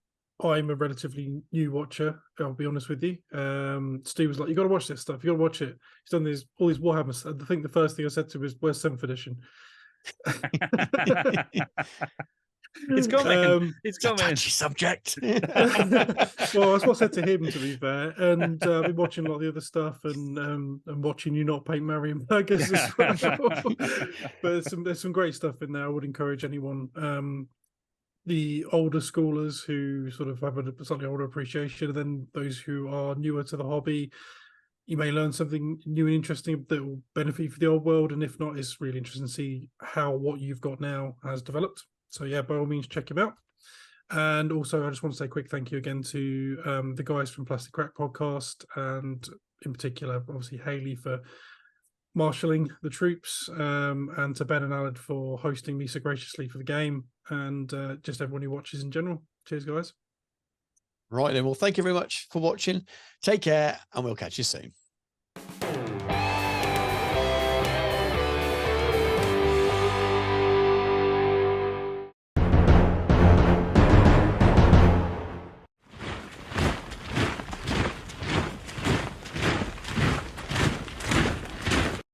C: a relatively new watcher, I'll be honest with you. Steve was like, you got to watch this stuff. You got to watch it. He's done all these Warhammers. I think the first thing I said to him was, where's 7th edition?
B: It's coming. It's coming.
A: A touchy subject.
C: Well, that's what I said to him, to be fair. And I've been watching a lot of the other stuff, and watching you not paint Marion Burgers as well. But there's some great stuff in there. I would encourage anyone, the older schoolers who sort of have a slightly older appreciation, and then those who are newer to the hobby. you may learn something new and interesting that will benefit you for the old world. And if not, it's really interesting to see how what you've got now has developed. So yeah, by all means, check him out. And also, I just want to say a quick thank you again to the guys from Plastic Crack Podcast, and in particular, obviously, Hayley for marshalling the troops, and to Ben and Alad for hosting me so graciously for the game, and just everyone who watches in general. Cheers, guys.
A: Right then. Well, thank you very much for watching. Take care, and we'll catch you soon.